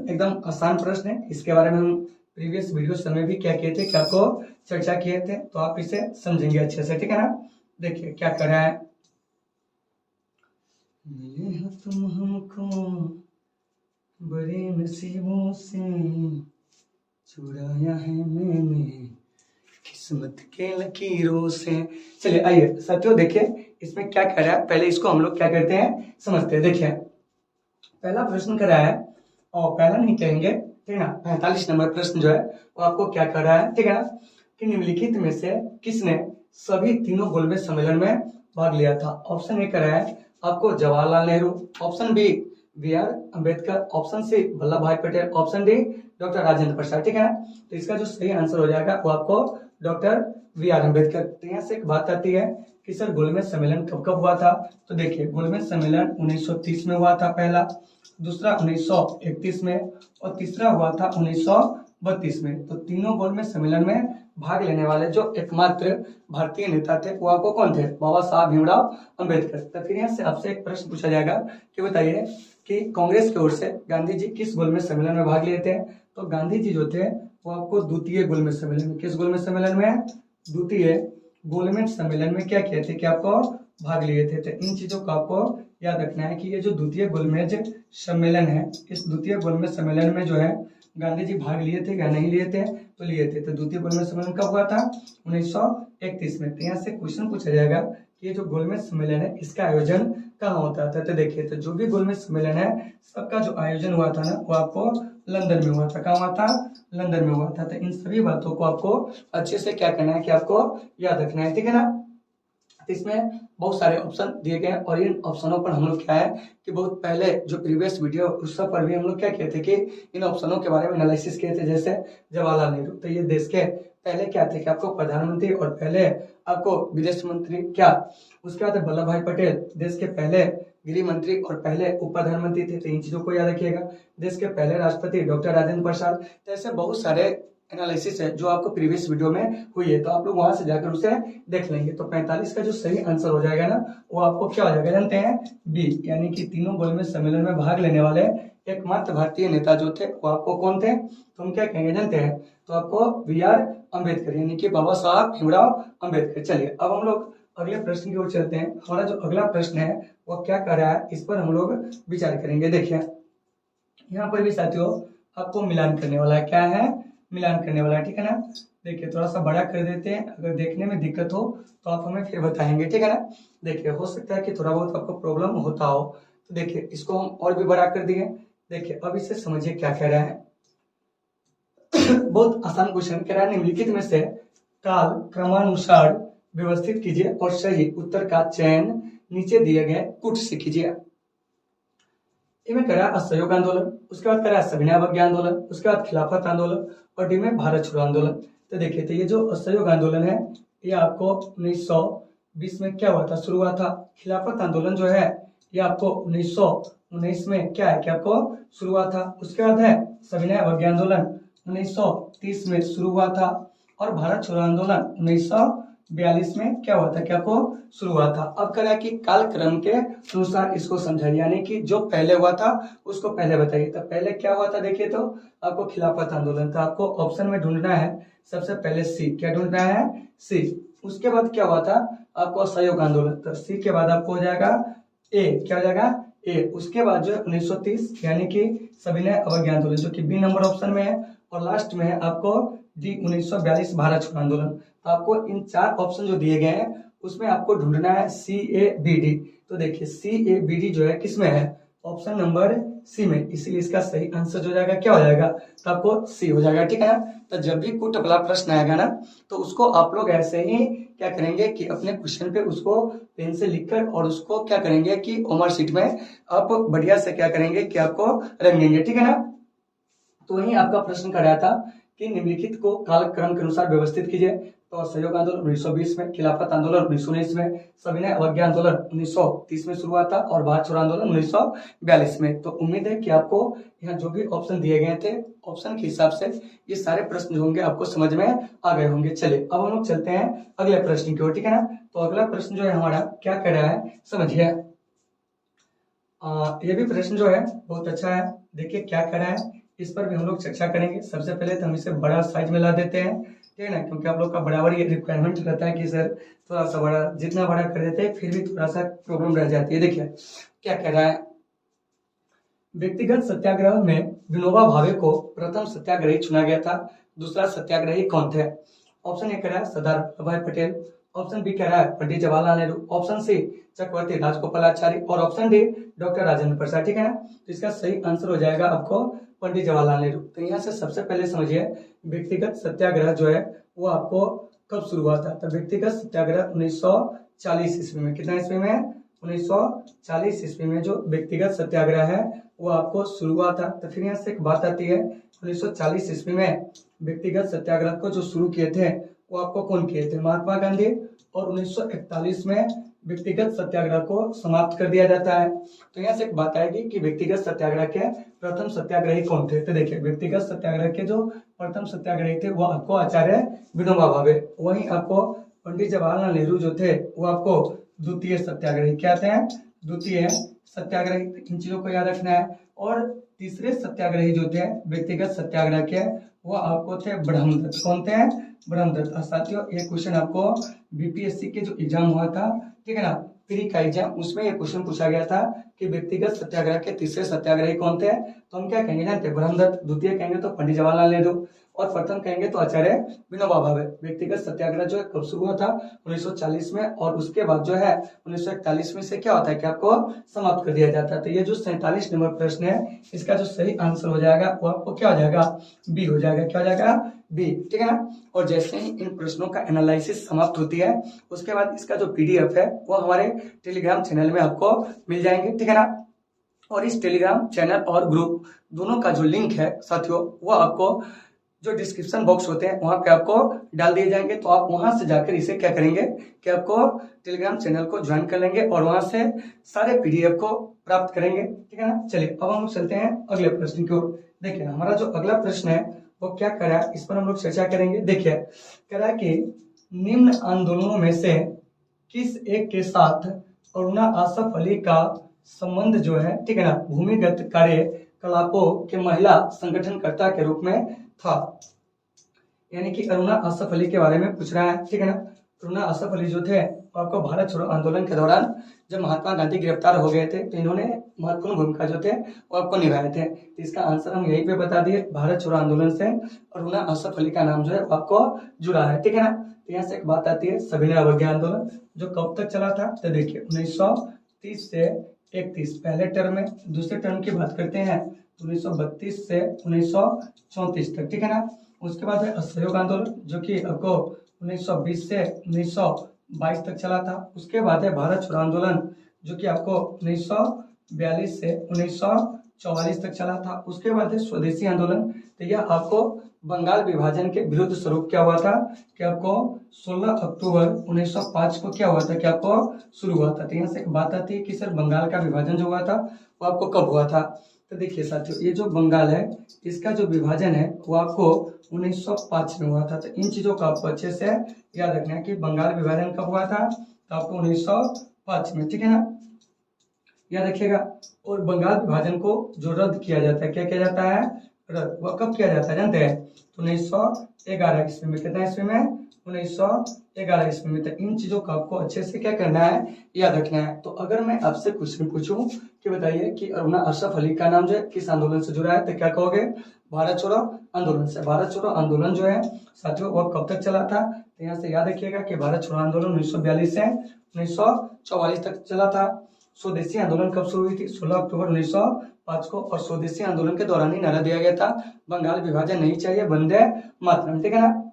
एकदम आसान प्रश्न है, इसके बारे में हम प्रीवियस वीडियो में भी क्या किए थे, क्या आपको चर्चा किए थे, तो आप इसे समझेंगे अच्छे से, ठीक है ना। देखिए क्या कर रहा है, मिले हो तुम हमको बड़े नसीबों से, चुराया है मैंने किस्मत के लकीरों से। चलिए आइए साथियों, देखिए इसमें क्या कह रहा है, पहले इसको हम लोग क्या करते हैं समझते हैं। देखिए पहला प्रश्न करा है, और पहला नहीं कहेंगे, ठीक है ना, 45 नंबर प्रश्न जो है वो आपको क्या कर रहा है, ठीक है ना, कि निम्नलिखित में से किसने सभी तीनों गोलमेज सम्मेलन में भाग लिया था। ऑप्शन ए करा है आपको Jawaharlal Nehru, option B B R Ambedkar, option C Vallabhbhai Patel, option D doctor Rajendra Prasad, ठीक है ना। तो इसका जो सही आंसर हो जाएगा वो आपको डॉक्टर बी आर अम्बेडकर। तो यहाँ से एक बात आती है कि सर गोलमेज सम्मेलन कब कब हुआ था, तो देखिए गोलमेज सम्मेलन 1930 में हुआ था पहला, दूसरा 1931 में, और तीसरा हुआ था 1932 में। तो तीनों गोलमेज सम्मेलन में भाग लेने वाले जो एकमात्र भारतीय नेता थे वो आपको कौन थे, बाबा साहब भीमराव अम्बेडकर। तो फिर यहाँ से आपसे एक प्रश्न पूछा जाएगा कि बताइए कि कांग्रेस की ओर से गांधी जी किस गोलमेज सम्मेलन में भाग लिए थे। तो गांधी जी जो थे वो आपको द्वितीय गोलमेज सम्मेलन में, किस गोलमेज सम्मेलन में, द्वितीय गोलमेज सम्मेलन में क्या किए थे कि आपको भाग लिए थे। तो इन चीजों को आपको याद रखना है कि ये जो द्वितीय गोलमेज सम्मेलन है, इस द्वितीय गोलमेज सम्मेलन में जो है गांधी जी भाग लिए थे या नहीं लिए थे, तो लिए थे। तो द्वितीय गोलमेज सम्मेलन कब हुआ था, 1931 में। तो यहाँ से क्वेश्चन पूछा जाएगा कि ये जो गोलमेज सम्मेलन है इसका आयोजन कहाँ होता था। तो देखिए, तो जो भी गोलमेज सम्मेलन है सबका जो आयोजन हुआ था ना वो आपको लंदन में हुआ था। कहाँ हुआ था, लंदन में हुआ था। तो इन सभी बातों को आपको अच्छे से क्या करना है कि आपको याद रखना है, ठीक है ना। तो इसमें बहुत सारे ऑप्शन दिए गए हैं, और इन ऑप्शनों पर हम लोग क्या है कि बहुत पहले जो प्रीवियस वीडियो उस सब पर भी हम लोग क्या किए थे कि इन ऑप्शनों के बारे में एनालिसिस किए थे। जैसे जवाहरलाल नेहरू, तो ये देश के पहले क्या थे कि आपको प्रधानमंत्री, और पहले आपको विदेश मंत्री क्या, उसके बाद वल्लभ भाई पटेल देश के पहले गृह मंत्री और पहले उप प्रधानमंत्री थे। तो इन चीजों को याद रखिएगा। देश के पहले राष्ट्रपति डॉक्टर राजेंद्र प्रसाद। तो ऐसे बहुत सारे एनालिसिस है जो आपको प्रीवियस वीडियो में हुई है, तो आप लोग वहां से जाकर उसे देख लेंगे। तो 45 का जो सही आंसर हो जाएगा ना वो आपको क्या हो जाएगा जानते हैं, बी, यानी कि तीनों गोलमेज सम्मेलन में भाग लेने वाले एकमात्र भारतीय नेता जो थे वो आपको कौन थे, तो हम क्या कहेंगे जानते हैं, तो आपको बी आर अम्बेडकर, यानी कि बाबा साहब भीमराव अम्बेडकर। चलिए अब हम लोग अगले प्रश्न की ओर चलते हैं। हमारा जो अगला प्रश्न है वो क्या कर रहा है, इस पर हम लोग विचार करेंगे। देखिए यहाँ पर भी साथियों आपको मिलान करने वाला है, क्या है, मिलान करने वाला है, ठीक है ना। देखिए थोड़ा सा बड़ा कर देते हैं, अगर देखने में दिक्कत हो तो आप हमें फिर बताएंगे, ठीक है ना। देखिए हो सकता है कि थोड़ा बहुत आपको प्रॉब्लम होता हो, तो देखिए इसको हम और भी बड़ा कर दिए। देखिए अब इसे समझिए क्या कह रहा है। बहुत आसान क्वेश्चन कह रहा है, निम्नलिखित में से काल क्रमानुसार व्यवस्थित कीजिए और सही उत्तर का चयन नीचे दिए गए कुट से कीजिए। में करा असहयोग आंदोलन, उसके बाद करा सविनय अवज्ञा आंदोलन, उसके बाद खिलाफत आंदोलन, और डी में भारत छोड़ो आंदोलन। तो देखिए, तो ये जो असहयोग आंदोलन है ये आपको 1920 में क्या हुआ था, शुरू हुआ था। खिलाफत आंदोलन जो है ये आपको 1919 में क्या है कि आपको शुरू हुआ था। उसके बाद है सविनय अवज्ञा आंदोलन 1930 में शुरू हुआ था, और भारत छोड़ो आंदोलन 1942 में क्या हुआ था कि आपको शुरू हुआ था। अब करा कि कालक्रम के अनुसार इसको समझाइए, यानी कि जो पहले हुआ था उसको पहले बताइए। तो पहले क्या हुआ था, देखिए तो आपको खिलाफत आंदोलन था। आपको ऑप्शन में ढूंढना है सबसे पहले सी, क्या ढूंढना है, सी। उसके बाद क्या हुआ था आपको असहयोग आंदोलन, तो सी के बाद आपको हो जाएगा ए, क्या हो जाएगा ए। उसके बाद जो है 1930 यानी कि सविनय अवज्ञा आंदोलन जो कि बी नंबर ऑप्शन में है, और लास्ट में है आपको डी 1942 भारत छोड़ो आंदोलन। तो आपको इन चार ऑप्शन जो दिए गए हैं उसमें आपको ढूंढना है सी ए बी डी। तो देखिए सी ए बी डी जो है किसमें है, ऑप्शन नंबर सी में, इसीलिए इसका सही आंसर जो जाएगा क्या हो जाएगा, तो आपको सी हो जाएगा, ठीक है ना। तो जब भी कुट वाला प्रश्न आएगा ना तो उसको आप लोग ऐसे ही क्या करेंगे कि अपने क्वेश्चन पे उसको पेन से लिखकर और उसको क्या करेंगे कि ओमर शीट में आप बढ़िया से क्या करेंगे कि आपको रंगेंगे, ठीक है ना। तो वही आपका प्रश्न कर रहा था कि निम्नलिखित को कालक्रम के अनुसार व्यवस्थित कीजिए। तो असहयोग आंदोलन 1920 में, खिलाफत आंदोलन 1919 में, सविनय अवज्ञा आंदोलन 1930 में शुरू हुआ था, और भारत छोड़ो आंदोलन 1942 में। तो उम्मीद है कि आपको यहाँ जो भी ऑप्शन दिए गए थे ऑप्शन के हिसाब से ये सारे प्रश्न जो होंगे आपको समझ में आ गए होंगे। चलिए अब हम लोग चलते हैं अगले प्रश्न की ओर, ठीक है ना। तो अगला प्रश्न जो है हमारा क्या कह रहा है समझिए। ये भी प्रश्न जो है बहुत अच्छा है, देखिए क्या कह रहा है, इस पर भी हम लोग चर्चा करेंगे। सबसे पहले तो हम इसे बड़ा साइज में ला देते हैं, ठीक है ना, क्योंकि आप लोग का बराबर ये रिक्वायरमेंट रहता है कि सर थोड़ा सा बड़ा, जितना बड़ा कर देते हैं फिर भी थोड़ा सा प्रॉब्लम रह जाती है। देखिए क्या कह रहा है, व्यक्तिगत सत्याग्रह में विनोबा भावे को प्रथम सत्याग्रही चुना गया था, दूसरा सत्याग्रही कौन थे। ऑप्शन ए कह रहा है सरदार वल्लभ भाई पटेल, ऑप्शन बी कह रहा है पंडित जवाहरलाल नेहरू, ऑप्शन सी चक्रवर्ती राजगोपालाचारी और option D doctor Rajendra Prasad. ठीक है ना, तो इसका सही आंसर हो जाएगा आपको पंडित जवाहरलाल नेहरू। तो यहाँ से सबसे पहले समझिए व्यक्तिगत सत्याग्रह जो है वो आपको कब शुरू हुआ था। तो व्यक्तिगत सत्याग्रह 1940 ईस्वी में, कितना ईस्वी में, 1940 ईस्वी में जो व्यक्तिगत सत्याग्रह है वो आपको शुरू हुआ था। तो फिर यहाँ से एक बात आती है 1940 ईस्वी में व्यक्तिगत सत्याग्रह को जो शुरू किए थे वो आपको कौन किए थे, महात्मा गांधी। और 1941 में व्यक्तिगत सत्याग्रह को समाप्त कर दिया जाता है। तो यहाँ से एक बात आएगी कि व्यक्तिगत सत्याग्रह के प्रथम सत्याग्रही कौन थे। तो देखिए व्यक्तिगत सत्याग्रह के जो प्रथम सत्याग्रही थे वो आपको आचार्य विनोबा भावे, वहीं आपको पंडित जवाहरलाल नेहरू जो थे वो आपको द्वितीय सत्याग्रही, क्या थे, द्वितीय सत्याग्रही। इन चीजों को याद रखना है। और तीसरे सत्याग्रही जो थे व्यक्तिगत सत्याग्रह के वो आपको थे ब्रह्मदत्त। कौन थे, ब्रह्मदत्त। और साथियों ये क्वेश्चन आपको बीपीएससी के जो एग्जाम हुआ था, ठीक है ना, प्री का एग्जाम, उसमें ये क्वेश्चन पूछा गया था कि व्यक्तिगत सत्याग्रह के तीसरे सत्याग्रही कौन थे। तो हम क्या कहेंगे जानते, ब्रह्मदत्त। द्वितीय कहेंगे तो पंडित जवाहरलाल नेहरू और प्रथम कहेंगे तो आचार्य विनोबा भावे। व्यक्तिगत सत्याग्रह जो है कब शुरू हुआ था, 1940 में, और उसके बाद जो है 1941 में से क्या होता है कि आपको समाप्त कर दिया जाता है। तो ये जो 47 नंबर प्रश्न है इसका जो सही आंसर हो जाएगा वो आपको क्या हो जाएगा, बी हो जाएगा। क्या हो जाएगा, बी। ठीक है ना। और जैसे ही इन प्रश्नों का एनालिसिस समाप्त होती है उसके बाद इसका जो पीडीएफ है वो हमारे टेलीग्राम चैनल में आपको मिल जाएंगे। ठीक है ना। और इस टेलीग्राम चैनल और ग्रुप दोनों का जो लिंक है साथियों वो आपको जो डिस्क्रिप्शन बॉक्स होते हैं वहां पे आपको डाल दिए जाएंगे। तो आप वहां से जाकर इसे क्या करेंगे कि आपको टेलीग्राम चैनल को ज्वाइन कर लेंगे और वहां से सारे पीडीएफ को प्राप्त करेंगे। ठीक है ना। चलिए अब हम लोग चलते हैं अगले प्रश्न की ओर। देखिए हमारा जो अगला प्रश्न है वो क्या कर रहा है, इस पर हम लोग चर्चा करेंगे। देखिए कह रहा है कि निम्न आंदोलनों में से किस एक के साथ अरुणा आसफ अली का संबंध जो है, ठीक है ना, भूमिगत कार्यकलापों के महिला संगठनकर्ता के रूप में था। यानी कि अरुणा आसफ अली के बारे में पूछ रहा है। ठीक है ना। अरुणा आसफ अली जो थे आपको भारत छोड़ो आंदोलन के दौरान जब महात्मा गांधी गिरफ्तार हो गए थे तो इन्होंने महत्वपूर्ण भूमिका जो थे वो आपको निभाए थे। तो इसका आंसर हम यहीं पे बता दिए, भारत छोड़ो आंदोलन से अरुणा आसफ अली का नाम जो है आपको जुड़ा है। ठीक है ना। तो यहाँ से एक बात आती है सविनय अवज्ञा आंदोलन जो कब तक चला था। तो देखिए 1930 से 31 पहले टर्म में, दूसरे टर्म की बात करते हैं तो 1932 से 1934 तक। ठीक है ना। उसके बाद है असहयोग आंदोलन जो कि आपको 1920 से 1922 तक चला था। उसके बाद है भारत छोड़ो आंदोलन जो कि आपको 1942 से 1944 तक चला था। उसके बाद है स्वदेशी आंदोलन। तो यह आपको बंगाल विभाजन के विरुद्ध स्वरूप क्या हुआ था कि आपको 16 अक्टूबर 1905 को क्या हुआ था कि आपको शुरू हुआ था। तो यहाँ से एक बात आती है कि सर बंगाल का विभाजन जो हुआ था वो आपको कब हुआ था। तो देखिए साथियों ये जो बंगाल है इसका जो विभाजन है वो आपको 1905 में हुआ था। तो इन चीजों का आपको अच्छे से याद रखना है कि बंगाल विभाजन कब हुआ था, तो आपको 1905 में। ठीक है ना, याद रखिएगा। और बंगाल विभाजन को जो रद्द किया जाता है, क्या किया जाता है, रद्द। वह कब किया जाता है जानते हैं, तो 1911 ईस्वी में। कितना ईस्वी में, 1911 ईस्वी में। तो इन चीजों का आपको अच्छे से क्या करना है, याद रखना है। तो अगर मैं आपसे क्वेश्चन पूछूं कि बताइए कि अरुणा आसफ अली का नाम जो है किस आंदोलन से जुड़ा है, तो क्या कहोगे, भारत छोड़ो आंदोलन से। भारत छोड़ो आंदोलन जो है साथियों वह कब तक चला था, तो यहाँ से याद रखिएगा कि भारत छोड़ो आंदोलन 1942 से 1944 तक चला था। स्वदेशी आंदोलन कब शुरू हुई थी, 16 अक्टूबर 1905 को। और स्वदेशी आंदोलन के दौरान ही नारा दिया गया था बंगाल विभाजन नहीं चाहिए, वंदे मातरम। ठीक है ना।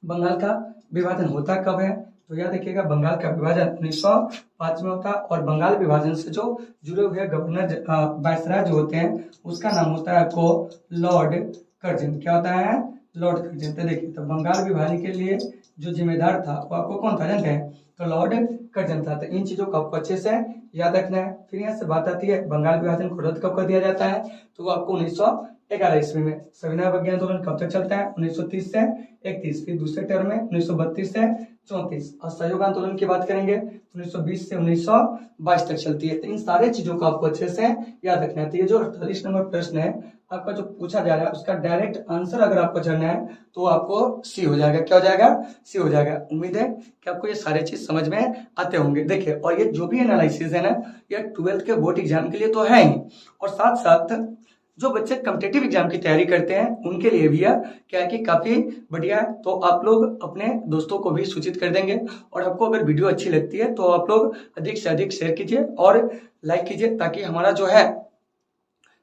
बंगाल का विभाजन होता कब है, तो याद रखिएगा बंगाल का विभाजन 1905 में होता। और बंगाल विभाजन से जो जुड़े हुए गवर्नर वायसराय जो होते हैं उसका नाम होता है आपको लॉर्ड कर्जन। क्या होता है, लॉर्ड कर्जन। तो देखिए तो बंगाल विभाजन के लिए जो जिम्मेदार था वो आपको कौन था जानते हैं, तो लॉर्ड कर्जन था। तो इन चीजों को आपको अच्छे से याद रखना है। फिर यहाँ से बात आती है बंगाल विभाजन को रद्द कब कर दिया जाता है, तो वो आपको 1911 ईस्वी में। सविनय अवज्ञा आंदोलन कब तक चलता है, 1930 से 31। फिर दूसरे टर्म में 1932 से 34। और सहयोग आंदोलन की बात करेंगे 1920 से 1922 तक चलती है। तो इन सारे चीजों को आपको अच्छे से याद रखना है। तो ये जो 48 नंबर प्रश्न है आपका जो पूछा जा रहा है उसका डायरेक्ट आंसर अगर आपको जानना है तो आपको सी हो जाएगा। क्या हो जाएगा, सी हो जाएगा। उम्मीद है कि आपको ये सारे चीज समझ में आते होंगे। देखिए और ये जो भी एनालिसिस है ना ये 12th के बोर्ड एग्जाम के लिए तो है ही, और साथ साथ जो बच्चे कॉम्पिटिटिव एग्जाम की तैयारी करते हैं उनके लिए भी यह क्या है कि काफी बढ़िया है। तो आप लोग अपने दोस्तों को भी सूचित कर देंगे, और आपको अगर वीडियो अच्छी लगती है तो आप लोग अधिक से अधिक शेयर कीजिए और लाइक कीजिए, ताकि हमारा जो है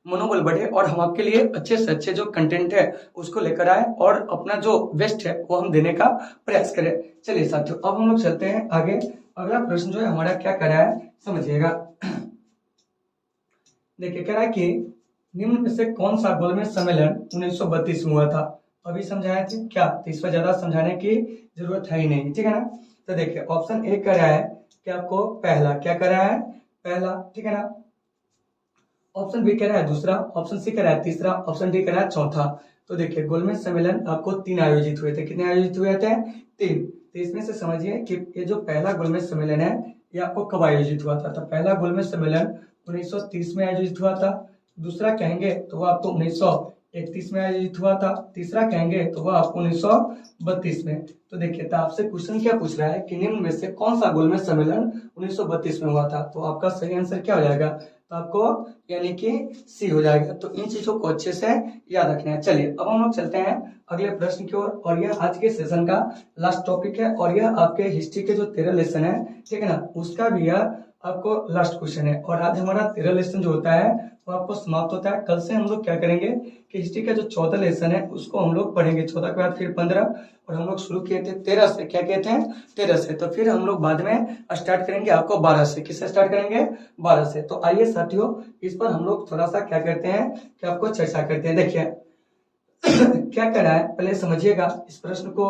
मनोबल बढ़े और हम आपके लिए अच्छे से अच्छे जो कंटेंट है उसको लेकर आए और अपना जो बेस्ट है वो हम देने का प्रयास करें। चलिए साथियों, अब हम लोग चलते हैं आगे। अगला प्रश्न जो है हमारा क्या कर रहा है समझिएगा। देखिए कह रहा है कि निम्न में से कौन सा गोलमेज सम्मेलन 1932 में हुआ था। अभी समझाया थे क्या, तो इस पर ज्यादा समझाने की जरूरत है ही नहीं, ठीक है ना। तो देखिए ऑप्शन ए कर रहा है कि आपको पहला, क्या कर रहा है पहला, ठीक है ना। ऑप्शन बी कह रहा है दूसरा, ऑप्शन सी कह रहा है तीसरा, ऑप्शन डी कह रहा है चौथा। तो देखिए गोलमेज सम्मेलन आपको 3 आयोजित हुए थे। कितने आयोजित हुए थे? 3। तो इसमें से समझिए कि ये जो पहला गोलमेज सम्मेलन है ये आपको कब आयोजित हुआ था। तो पहला गोलमेज सम्मेलन 1930 में आयोजित हुआ था। दूसरा कहेंगे तो वो आपको 1931 में आयोजित हुआ था। तीसरा कहेंगे तो वो आपको 1932 में। तो देखिए तो आपसे क्वेश्चन क्या पूछ रहा है कि निम्न में से कौन सा गोलमेज सम्मेलन 1932 में हुआ था। तो आपका सही आंसर क्या हो जाएगा? तो आपको यानी कि सी हो जाएगा। तो इन चीजों को अच्छे से याद रखना है। चलिए अब हम लोग चलते हैं अगले प्रश्न की ओर, और यह आज के सेशन का लास्ट टॉपिक है, और यह आपके हिस्ट्री के जो 13 लेसन है, ठीक है ना, उसका भी यह आपको लास्ट क्वेश्चन है। और आज हमारा 13 लेसन जो होता है वो आपको समाप्त होता है। कल से हम लोग क्या करेंगे कि हिस्ट्री का जो 14 लेसन है उसको हम लोग पढ़ेंगे। 14 के बाद फिर 15, और हम लोग शुरू किए थे 13 से। क्या कहते हैं? 13 से। तो फिर हम लोग बाद में स्टार्ट करेंगे आपको 12 से। किससे स्टार्ट करेंगे? 12 से। तो आइए साथियों इस पर हम लोग थोड़ा सा क्या करते हैं कि आपको चर्चा करते हैं। देखिए क्या कर रहा है पहले समझिएगा इस प्रश्न को।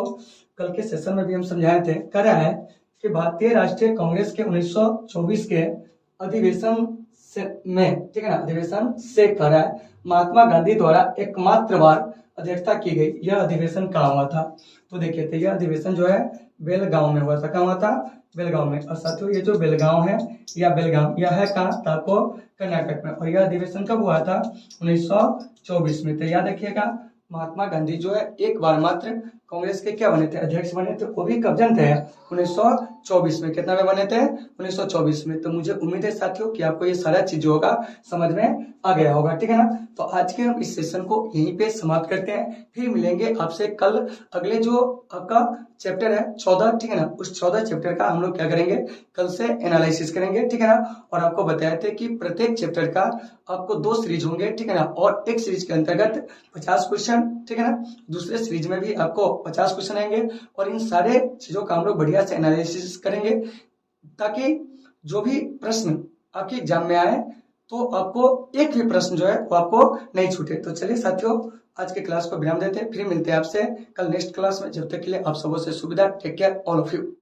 कल के सेशन में भी हम समझाए थे। कर रहा है कि भारतीय राष्ट्रीय कांग्रेस के 1924 के अधिवेशन में, ठीक है ना, अधिवेशन से कर रहा है महात्मा गांधी द्वारा एकमात्र बार अध्यक्षता की गई। यह अधिवेशन कहाँ हुआ था? तो देखिए तो यह अधिवेशन जो है बेलगांव में हुआ था। कहाँ हुआ था? बेलगांव में। और साथियों ये जो बेलगांव है या बेलगांव यह है कहाँ? तो आपको कर्नाटक में। और यह अधिवेशन कब हुआ था? 1924 में। तो याद रखिएगा महात्मा गांधी जो है एक बार मात्र कांग्रेस के क्या बने थे? अध्यक्ष बने थे। वो भी कब जन थे? 1924 में। कितना में बने थे? 1924 में। तो मुझे उम्मीद है साथियों कि आपको ये सारा चीज जो होगा समझ में आ गया होगा, ठीक है ना। तो आज के हम इस सेशन को यहीं पे समाप्त करते हैं। फिर मिलेंगे आपसे कल अगले जो आपका चैप्टर है 14, ठीक है ना, उस 14 चैप्टर का हम लोग क्या करेंगे कल से एनालिसिस करेंगे, ठीक है ना। और आपको बताए थे कि प्रत्येक चैप्टर का आपको 2 सीरीज होंगे, ठीक है ना, और एक सीरीज के अंतर्गत 50 क्वेश्चन, ठीक है ना। दूसरे सीरीज में भी आपको 50 क्वेश्चन आएंगे, और इन सारे चीजों का हम लोग बढ़िया से एनालिसिस करेंगे, ताकि जो भी प्रश्न आपके एग्जाम में आए तो आपको एक भी प्रश्न जो है वो आपको नहीं छूटे। तो चलिए साथियों आज के क्लास को विराम देते हैं। फिर मिलते हैं आपसे कल नेक्स्ट क्लास में। जब तक के लिए आप सबों से सुविधा। Take care all of you.